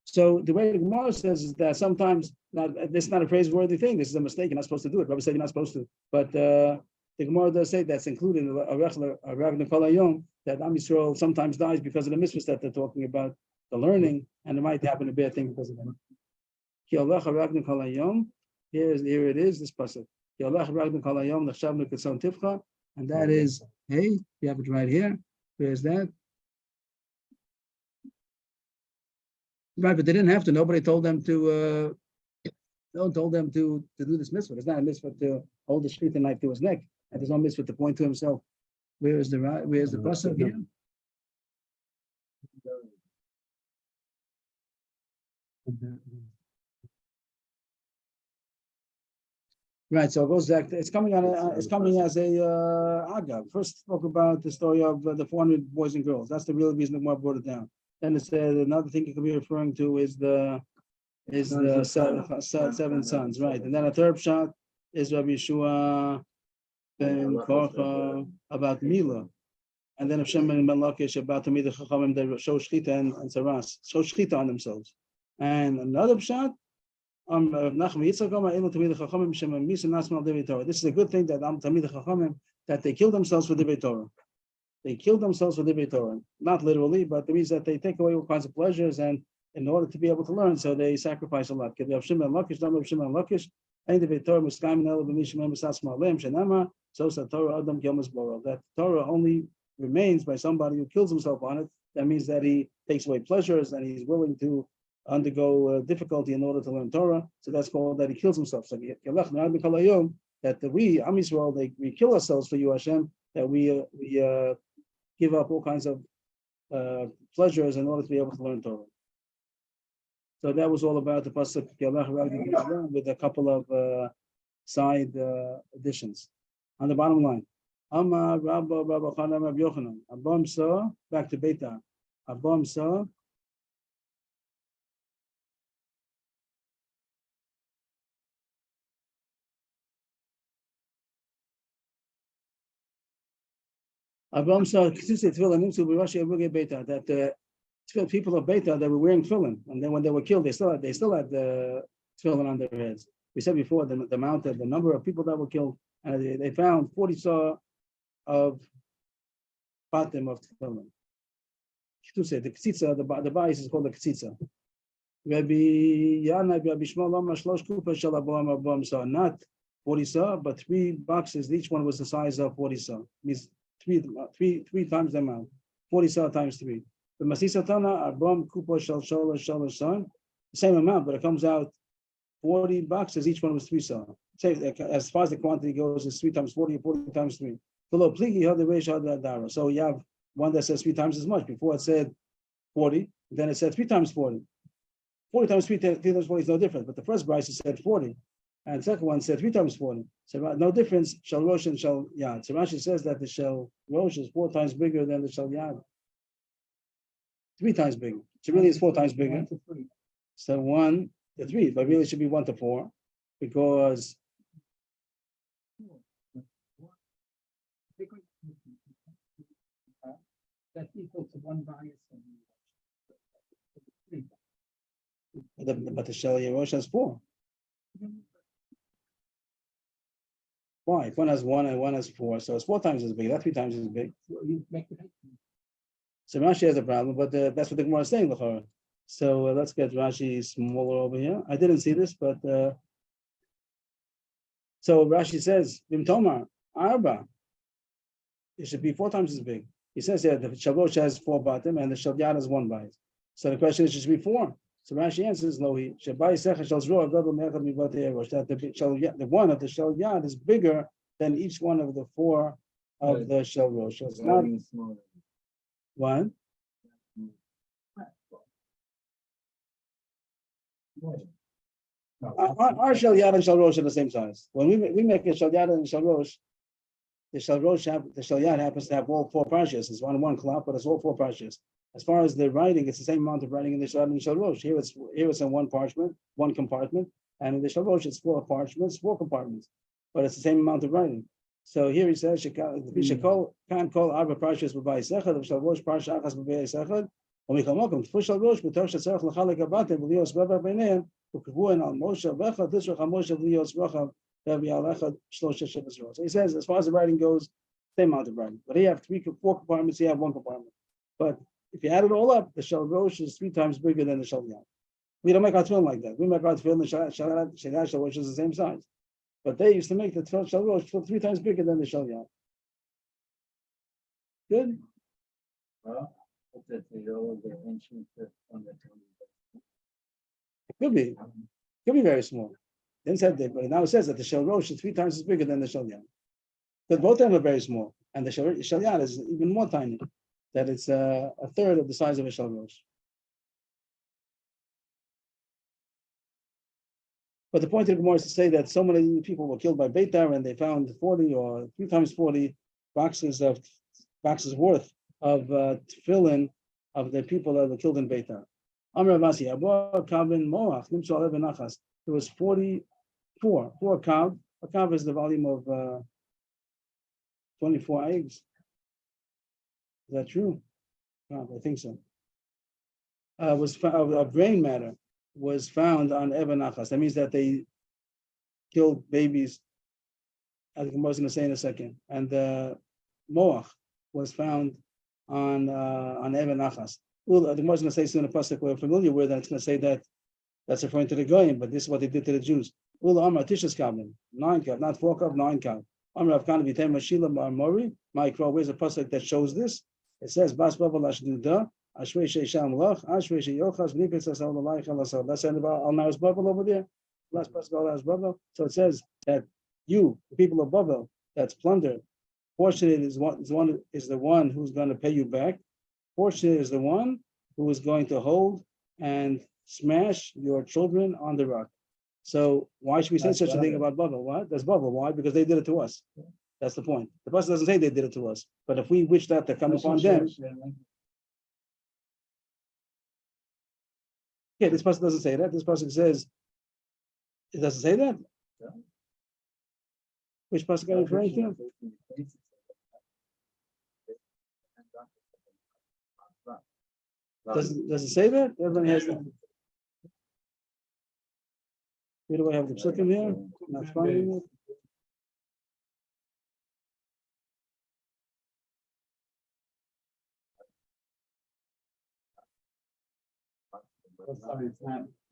So the way the Gemara says is that sometimes this is not a praiseworthy thing. This is a mistake. You're not supposed to do it. Rabbi said you're not supposed to. But the Gemara does say that's included in a Rag Nikolayom, that Am Yisrael sometimes dies because of the mitzvahs that they're talking about, the learning, and it might happen a bad thing because of them. Here it is, this pasuk. And that is, hey, you have it right here. Where's that? Right, but they didn't have to. Nobody told them to. No one told them to do this mitzvah. It's not a mitzvah to hold the shchita knife to his neck, and there's no mitzvah to point to himself. Where's the pasuk here? Right, so it goes back. It's coming as a agav. First, spoke about the story of the 400 boys and girls. That's the real reason why I brought it down. Then it said another thing you could be referring to is the seven sons, right? And then a third shot is Rabbi Yeshua ben Korcha about Mila, and then Hashem ben Lakish about Tamid Chachamim that show shchita and tzaras, show shchita on themselves. And another shot. This is a good thing that Tamid Chachamim that they kill themselves for Divrei Torah. They kill themselves for Divrei Torah, not literally, but it means that they take away all kinds of pleasures, and in order to be able to learn, so they sacrifice a lot. That Torah only remains by somebody who kills himself on it. That means that he takes away pleasures and he's willing to undergo difficulty in order to learn Torah. So that's called that he kills himself. So that we, Am Yisrael, we kill ourselves for you, Hashem, that we give up all kinds of pleasures in order to be able to learn Torah. So that was all about the pasuk with a couple of side additions. On the bottom line, Amar Rabba Rabba Chana Rabbi Yochanan. Abam saw back to Beitar. Abam saw. Abam saw that the people of Beitar, they were wearing tefillin, and then when they were killed, they still had the tefillin on their heads. We said before the number of people that were killed, and they found 40 saw of batim of tefillin. The ktsitsa, the bias is called the ktsitsa. Rabbi Shmuel Lama Shlosh Kupa Shalabam saw not 40 saw, but 3 boxes. Each one was the size of 40 saw. Means three times the amount. 40 saw times 3. The Masisa Tana Arbam Kupa Shal Shalosh Son, the same amount, but it comes out 40 boxes. Each one was 3 saw. As far as the quantity goes, it's 3 times 40, 40 times 3. So you have one that says 3 times as much. Before it said 40, then it said 3 times 40. 40 times 3 times 40 is no different. But the first price said 40. And the second one said 3 times 40. So no difference, Shal Rosh and Shal Yad. So Rashi says that the Shal Rosh is 4 times bigger than the Shal Yad. 3 times bigger. So really it's 4 times bigger. So 1 to 3, but really it should be 1 to 4 because that's equal to 1 bias. but the Shal Rosh has 4. Why? If one has 1 and one has 4, so it's 4 times as big. That's 3 times as big. So Rashi has a problem, but that's what the Gemara is saying. So let's get Rashi smaller over here. I didn't see this, but so Rashi says, Vim Tomar, Arba. It should be 4 times as big. He says here the Shal Rosh has 4 batim and the Shal Yad has 1 bias. So the question is, it should be 4. So Rashi answers, no, he that the one of the Shal Yad is bigger than each one of the 4 of the Shal Rosh. So it's not one. Our Shal Yad and Shal Rosh are the same size. When we make a Shal Yad and Shal Rosh, the Shal Yad happens to have all 4 parshas. It's one klap, but it's all 4 parshas. As far as the writing, it's the same amount of writing in the Shal Yad and Shal Rosh. Here it's in 1 parchment, 1 compartment, and in the Shal Rosh it's 4 parchments, 4 compartments, but it's the same amount of writing. So here he says, can't call Arba parshas b'bayis sechad of Shal Rosh parsha achas b'bayis sechad. ומכמוכם, תפוש על ראש, בתור שצריך לחלק הבטן ולהיות רבע ביניהם, וכבואן על משה ואחד, תצריך המשה ולהיות רחב, ויעל אחד 3 שבע. So he says, as far as the writing goes, same amount of writing. But he have 4 compartments, he have 1 compartment. But if you add it all up, the Shal Rosh is 3 times bigger than the Shal Yad. We don't make our tefillin like that. We make our tefillin, the Shal Rosh is the same size. But they used to make the Shal Rosh 3 times bigger than the Shal Yad. Good? That they all the ancient on the Could be very small. Then said that, but now it says that the Shal Rosh is 3 times as bigger than the Shal Yad. But both of them are very small, and the Shal Yad is even more tiny. That it's a third of the size of a Shal Rosh. But the point of the Gemara is to say that so many people were killed by Beitar, and they found 40 or 3 times 40 boxes worth of tefillin of the people that were killed in Beitar. Amr Avasi, Abba Kavin Moach, Nimso Alev Nachas. There was 44 kav. A kav is the volume of 24 eggs. Is that true? No, I think so. Was of brain matter was found on Even Nachas. That means that they killed babies, as the Gemara is going to say in a second. And the Moach was found on Even Nachas. Well, the Gemara is going to say soon a pasuk we're familiar with, and it's going to say that that's referring to the Goyim, but this is what they did to the Jews. Ul Amar Tishas Kavim, 9 kav, not 4 kav, 9 kav. Amar Avkan Vitem Mashila Mori, Ma'ikra, where's a pasuk that shows this? It says, Bas Baba Lashduda, Ashwei Sheisham Lach, Ashwei Sheyochas, Nipetz Asal Lalai Chalasal. That's the Al Naus Babel over there. Last pasuk Al Naus Babel. So it says that you, the people of Babel, that's plundered Fortunate is the one who's going to pay you back. Fortunate is the one who is going to hold and smash your children on the rock. So why should we say such a thing about Bava? What? That's Bava. Why? Because they did it to us. That's the point. The pasuk doesn't say they did it to us, but if we wish that to come upon them, yeah, this pasuk doesn't say that. This pasuk says it doesn't say that. Which pasuk are you referring to? Does it say that? Everybody has that. Where do I have the psukim here? Not finding it.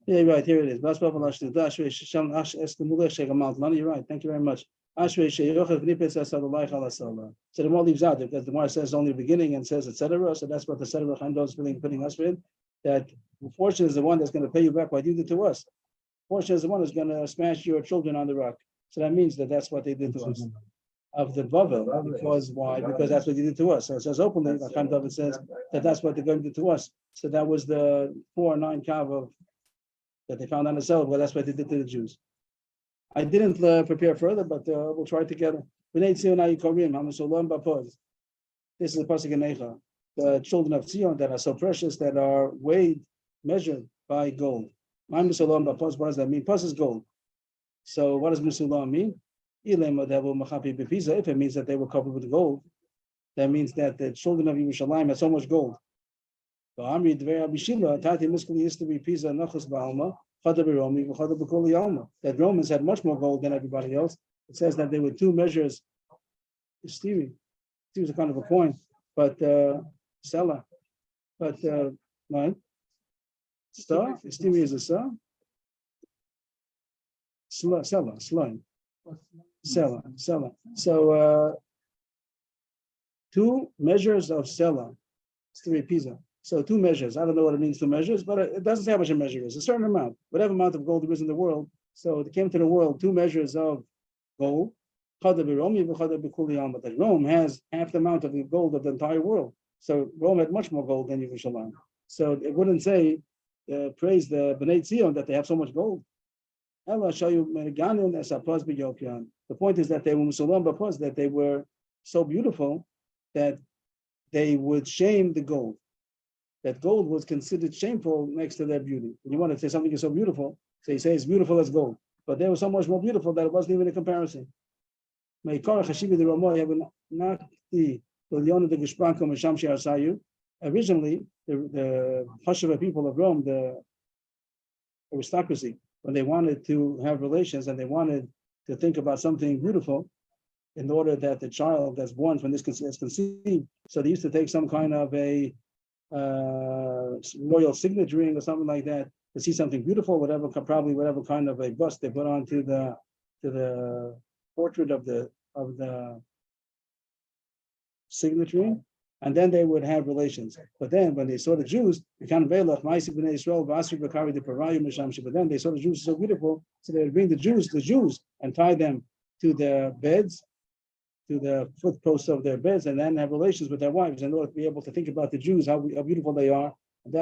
Yeah, right, here it is. You're right. Thank you very much. So the more leaves out because the more says only the beginning and says etc. So that's what the Citrin Chaim is putting us with. That fortune is the one that's going to pay you back what you did to us. Fortune is the one who's going to smash your children on the rock. So that means that that's what they did to us. Of the Bavel, because why? Because that's what you did to us. So it says openly, like David says that that's what they're going to do to us. So that was the 4 or 9 kav of that they found on the cell. Well, that's what they did to the Jews. I didn't prepare further, but we'll try together. This is the pasuk in Eicha, the children of Zion that are so precious that are weighed, measured by gold. What does that mean? Pus is gold. So what does Musulam mean? If it means that they were covered with gold, that means that the children of Yerushalayim had so much gold. That Romans had much more gold than everybody else. It says that there were 2 measures. Stevie is a kind of a coin, but Stella. But what? Star? Stevie is a star? Sella, slime. Sella. So 2 measures of Sella, Stevie Pisa. So 2 measures. I don't know what it means, 2 measures, but it doesn't say how much a measure is. A certain amount, whatever amount of gold there is in the world. So it came to the world 2 measures of gold. But Rome has half the amount of the gold of the entire world. So Rome had much more gold than Yerushalayim. So it wouldn't say praise the Bnei Zion that they have so much gold. The point is that they were Musulam Bapaz, that they were so beautiful that they would shame the gold. That gold was considered shameful next to their beauty. When you want to say something is so beautiful, so you say it's beautiful as gold. But they were so much more beautiful that it wasn't even a comparison. Originally, the Hasheva people of Rome, the aristocracy, when they wanted to have relations and they wanted to think about something beautiful, in order that the child that's born from this is conceived, so they used to take some kind of a royal signet ring or something like that to see something beautiful, probably whatever kind of a bust they put onto the portrait of the signet ring, and then they would have relations. But then when they saw the Jews, but then they saw the Jews so beautiful, so they would bring the Jews and tie them to their beds, to the footposts of their beds, and then have relations with their wives in order to be able to think about the Jews, how beautiful they are, and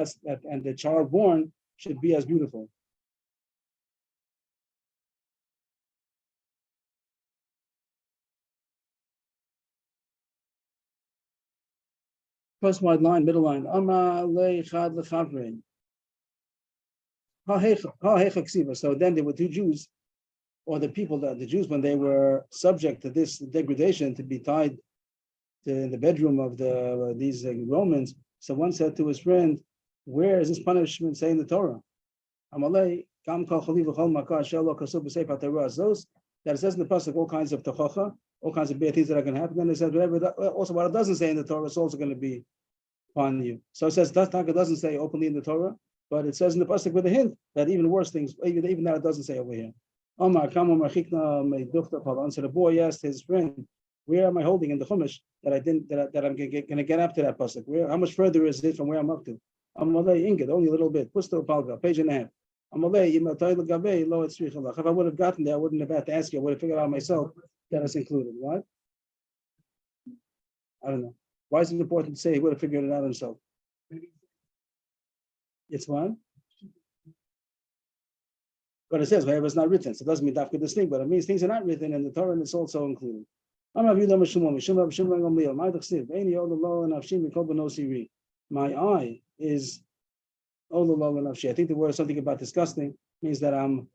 the child born should be as beautiful. First wide line, middle line. So then there were 2 Jews, or the people that the Jews, when they were subject to this degradation, to be tied in the bedroom of these Romans. So one said to his friend, "Where is this punishment say in the Torah?" Those that it says in the pasuk all kinds of techocha, all kinds of bad things that are going to happen. Then it says also what it doesn't say in the Torah is also going to be on you. So it says that it doesn't say openly in the Torah, but it says in the pasuk with a hint that even worse things, even that it doesn't say over here. So the boy asked his friend, "Where am I holding in the Chumash that I'm going to get up to that pasuk? How much further is it from where I'm up to?" Only a little bit. Page and a half. If I would have gotten there, I wouldn't have had to ask you. I would have figured out myself that it's included. What? I don't know. Why is it important to say he would have figured it out himself? It's one. But it says wherever it's not written, so it doesn't mean dafka this thing, but it means things are not written in the Torah and it's also included. My eye is I think the word something about disgusting means that I'm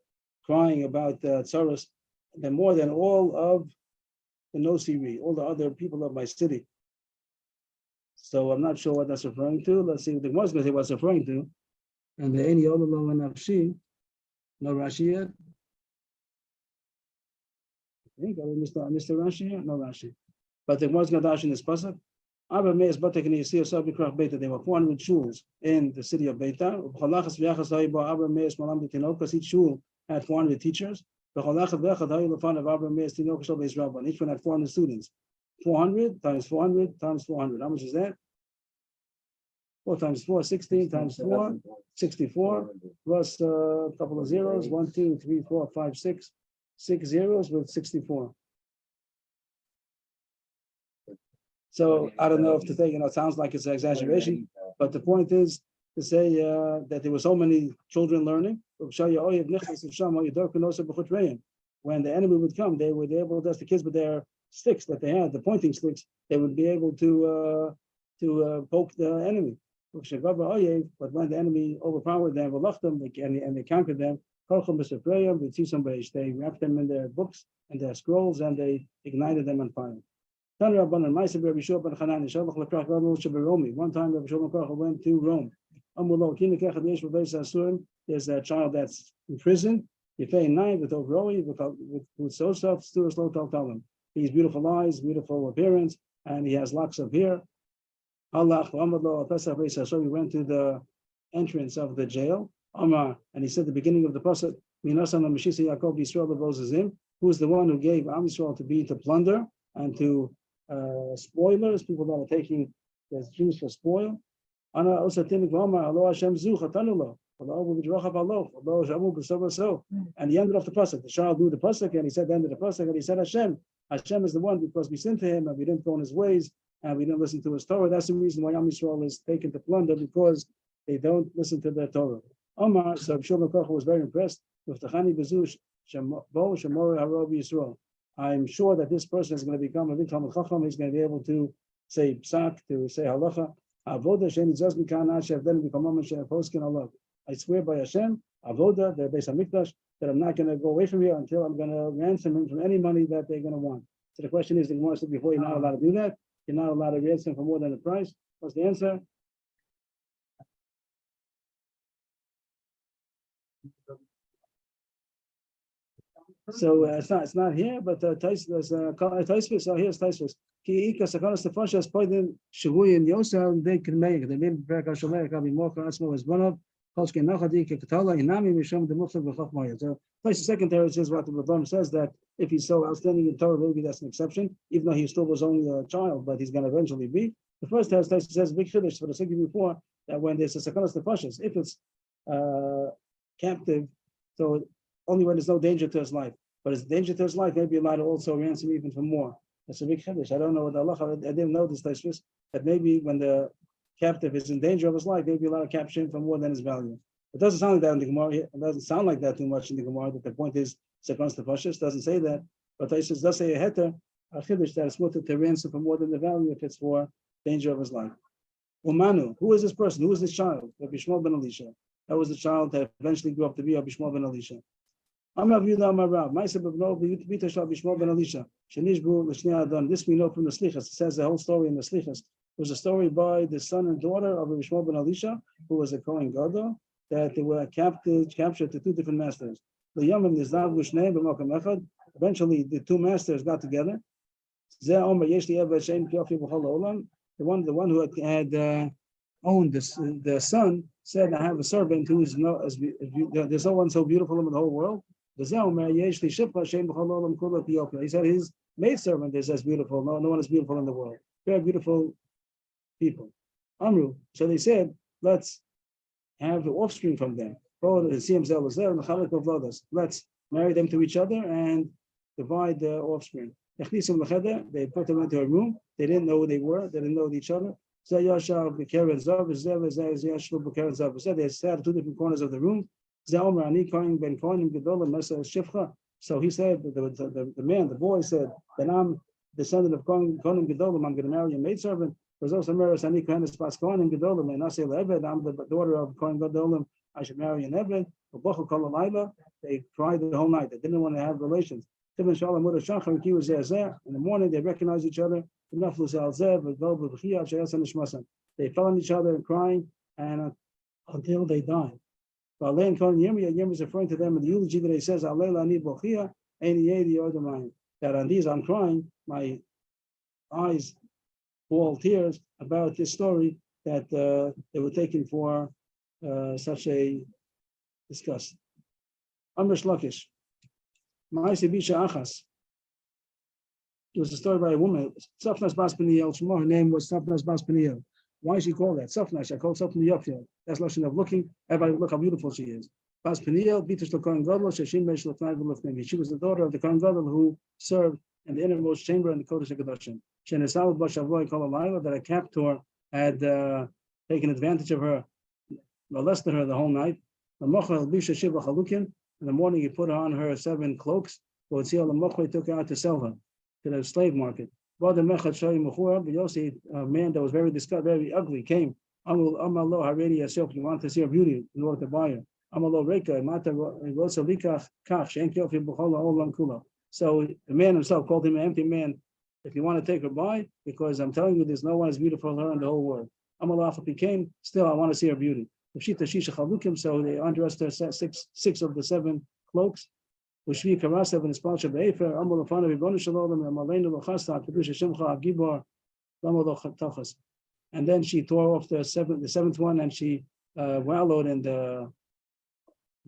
crying about tzaros, then more than all of the nosiri, all the other people of my city. So I'm not sure what that's referring to. Let's see what the Gemara is going to say what it's referring to. And the Eni Ololo and Nafshi, no Rashi yet. I think I missed Rashi here. No Rashi. But the Gemara is going to dash in this pasuk. There were 400 shuls in the city of Beta. Because each shul had 400 teachers. Each one had 400 students. 400 times 400 times 400. How much is that? 4 times 4, 16 times 4, 64, plus a couple of zeros. 1, 2, 3, 4, 5, 6. 6 zeros with 64. So I don't know if to take, it sounds like it's an exaggeration, but the point is to say that there were so many children learning. When the enemy would come, they would be able to, the kids with their sticks that they had, the pointing sticks, they would be able to poke the enemy. But when the enemy overpowered them, and they conquered them, we see somebody, they wrapped them in their books and their scrolls, and they ignited them on fire. One time Rabbi Shulman went to Rome. There's a child that's in prison. You pay 9 with so. He's beautiful eyes, beautiful appearance, and he has locks of hair. So he went to the entrance of the jail. And he said the beginning of the pasuk, who's the one who gave Am Yisrael to plunder and to spoilers, people that are taking the Jews for spoil. And he ended off the pasuk. The child knew the pasuk, and he said the end of the pasuk, and he said Hashem is the one, because we sinned to him and we didn't go in his ways and we didn't listen to his Torah. That's the reason why Am Yisrael is taken to plunder, because they don't listen to the Torah. Omar, so Shulman Koch was very impressed with the Chani Bezush Shemor Harav Yisrael. I'm sure that this person is going to become a big Talmud Chacham. He's going to be able to say psak, to say halacha. Avoda sheni zaz mikan asher then become Moshe poskin Allah. I swear by Hashem, avoda, the Beis Hamikdash, that I'm not going to go away from here until I'm going to ransom him from any money that they're going to want. So the question is, the Gemara said before, you're not allowed to do that. You're not allowed to ransom him for more than the price. What's the answer? So it's not here, but Taisvis. So here's Taisvis. Ki ika sakanas tefashas poidin shuvuy in Yosel they can make the name Berka Shalei Kabi Mocha Asmo is one of Kolski Nachadi Ketala Inami Misham the Mufsa Bechachmaya. So Taisvis secondary says what the Rabbam says, that if he's so outstanding in Torah, maybe that's an exception, even though he still was only a child, but he's going to eventually be. The first Taisvis says big chiddush, but I said before that when there's a sakanas tefashas, if it's captive, so only when there's no danger to his life. But it's danger to his life, maybe allowed to also ransom even for more. That's a big chiddush. I don't know what Allah. I didn't know this Taisvis, that maybe when the captive is in danger of his life, maybe allowed to capture him for more than his value. It doesn't sound like that in the Gemara. It doesn't sound like that too much in the Gemara. That the point is sekanos tefashos doesn't say that, but Taisvis does say a heter, a chiddush, that it's mutter to ransom for more than the value if it's for danger of his life. Umanu, who is this person? Who is this child? Rabbi Shmuel ben Elisha. That was the child that eventually grew up to be Rabbi Shmuel ben Elisha. This we know from the Slichas. It says the whole story in the Slichas. It was a story by the son and daughter of Rabbi Shmuel ben Elisha, who was a Kohen Gadol, that they were captured to 2 different masters. Eventually, the 2 masters got together. The one who had owned the son said, I have a servant who is there's no one so beautiful in the whole world. He said his maidservant is as beautiful. No one is beautiful in the world. Very beautiful people. Amru. So they said, let's have the offspring from them. Let's marry them to each other and divide the offspring. They put them into a room. They didn't know who they were. They didn't know each other. They sat at 2 different corners of the room. So he said, the man, the boy said, that I'm descendant of Kohen Gedolim, I'm going to marry a maidservant. I'm the daughter of Kohen Gedolim, I should marry an Eved. They cried the whole night. They didn't want to have relations. In the morning, they recognized each other. They fell on each other and crying, and until they died. Yirmiyah is referring to them in the eulogy that he says, that on these I'm crying, my eyes fall tears about this story that they were taken for such a disgust. Amr Shlakish. It was a story by a woman, Safnas Bas Peniel. Her name was Safnas Bas Peniel. Why is she called that? Safnas, I call Safnas Yofia. That's Lashon of looking. Everybody look how beautiful she is. Bas Peniel, Bitush Lakohen Gadol, Sheshim Mesh Lefnai V'Lefnei. She was the daughter of the Kohen Gadol who served in the innermost chamber in the Kodesh HaKadoshim. Shenesal Bashavoi Kol Alayla, that a captor had taken advantage of her, molested her the whole night. In the morning, he put on her 7 cloaks. He took her out to sell her to the slave market. A man that was very disgusted, very ugly, came. You want to see her beauty in order to buy her. So the man himself called him an empty man. If you want to take her, buy, because I'm telling you, there's no one as beautiful as her in the whole world. Became still, I want to see her beauty. So they undressed her 6 of the 7 cloaks. And then she tore off the seventh one, and she wallowed in the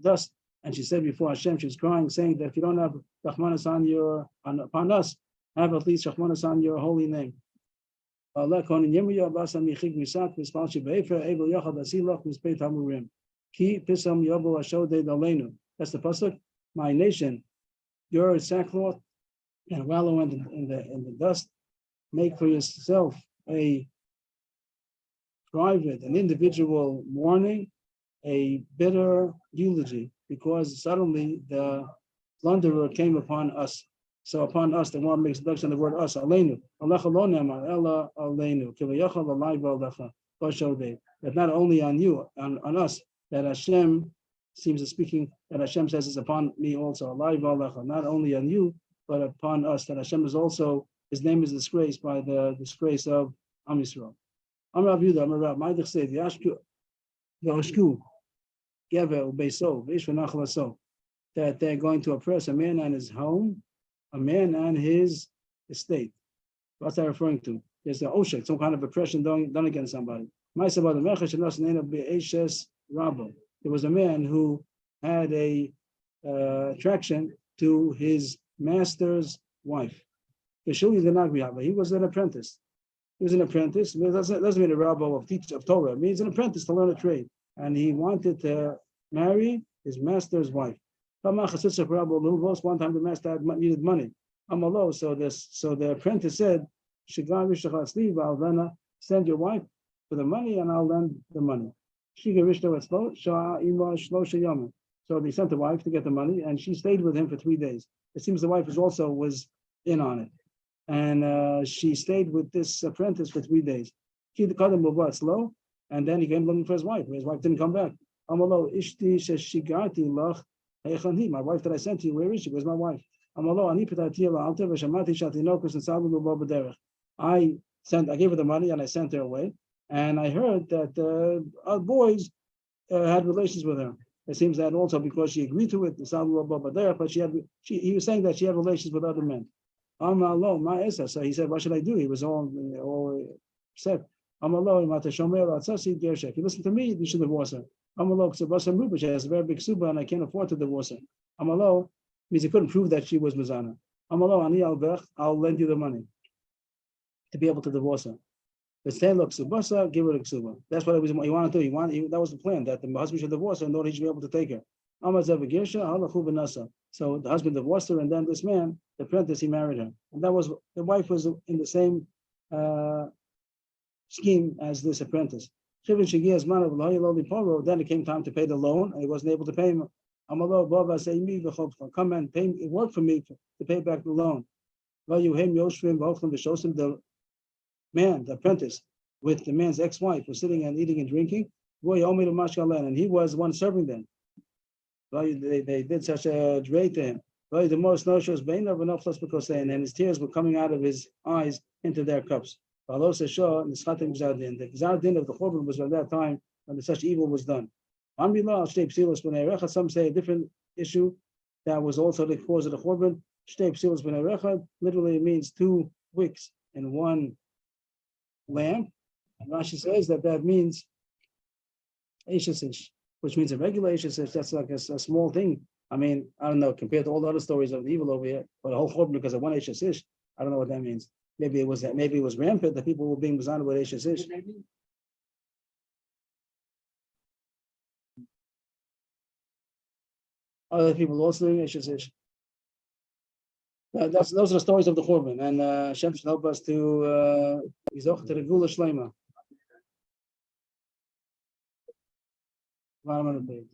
dust. And she said before Hashem, she was crying, saying that if you don't have Rahmanas upon us, have at least Rahmanas on your holy name. That's the pasuk. My nation, your sackcloth and wallow in the dust. Make for yourself a private, an individual mourning, a bitter eulogy, because suddenly the plunderer came upon us. So upon us, the one makes deduction of the word us, aleinu. Alecha lo nemar, ela aleinu. Kivayachal alai v'alecha. That not only on you, on us, that Hashem seems to speaking, that Hashem says is upon me also. Alai v'alecha. Not only on you, but upon us, that Hashem is also, his name is disgraced by the disgrace of Am Yisrael. Amar Rav Yehuda, Amar Rav, Ma'idich said, Yashku, Gever, Ubeiso, Vish v'nachalaso, that they're going to oppress a man on his home, a man on his estate. What's that referring to? There's the oshek, some kind of oppression done against somebody. There was a man who had a attraction to his master's wife. He was an apprentice. He was an apprentice. It doesn't mean a rabbi of Torah. It means an apprentice to learn a trade. And he wanted to marry his master's wife. One time the master needed money. So the apprentice said, send your wife for the money and I'll lend the money. So they sent the wife to get the money, and she stayed with him for 3 days. It seems the wife was in on it. And she stayed with this apprentice for 3 days. Slow, and then he came looking for his wife. His wife didn't come back. My wife that I sent to you, where is she? Where's my wife? I gave her the money and I sent her away. And I heard that our boys had relations with her. It seems that also because she agreed to it, but he was saying that she had relations with other men. So he said, what should I do? He was all upset. If you listen to me, you should divorce her. She has a very big suba and I can't afford to divorce her. Means he couldn't prove that she was Mizana. I'll lend you the money to be able to divorce her. Give her the ksuba. That's what he wanted to do. That was the plan, that the husband should divorce her in order he should be able to take her. So the husband divorced her, and then this man the apprentice, he married her. And that was, the wife was in the same scheme as this apprentice. Then it came time to pay the loan, and he wasn't able to pay him. Come and pay, work for me to pay back the loan. The man, the apprentice, with the man's ex-wife, was sitting and eating and drinking, and he was the one serving them. They did such a trade to him. The most notions and his tears were coming out of his eyes into their cups. The Gzar Din of the Churban was at that time when such evil was done. Some say a different issue that was also the cause of the Churban. Literally means 2 wicks in 1 lamp. And Rashi says that means Eishesish, which means a regular Eishesish. That's like a small thing. I mean, I don't know, compared to all the other stories of the evil over here, but the whole Churban because of 1 Eishesish, I don't know what that means. Maybe it was rampant that people were being bizarre with Eishesish. Other people also doing Eishesish. Those are the stories of the Churban, and Hashem should help us to Yizoch to the Gula Shlema. Bottom of the page.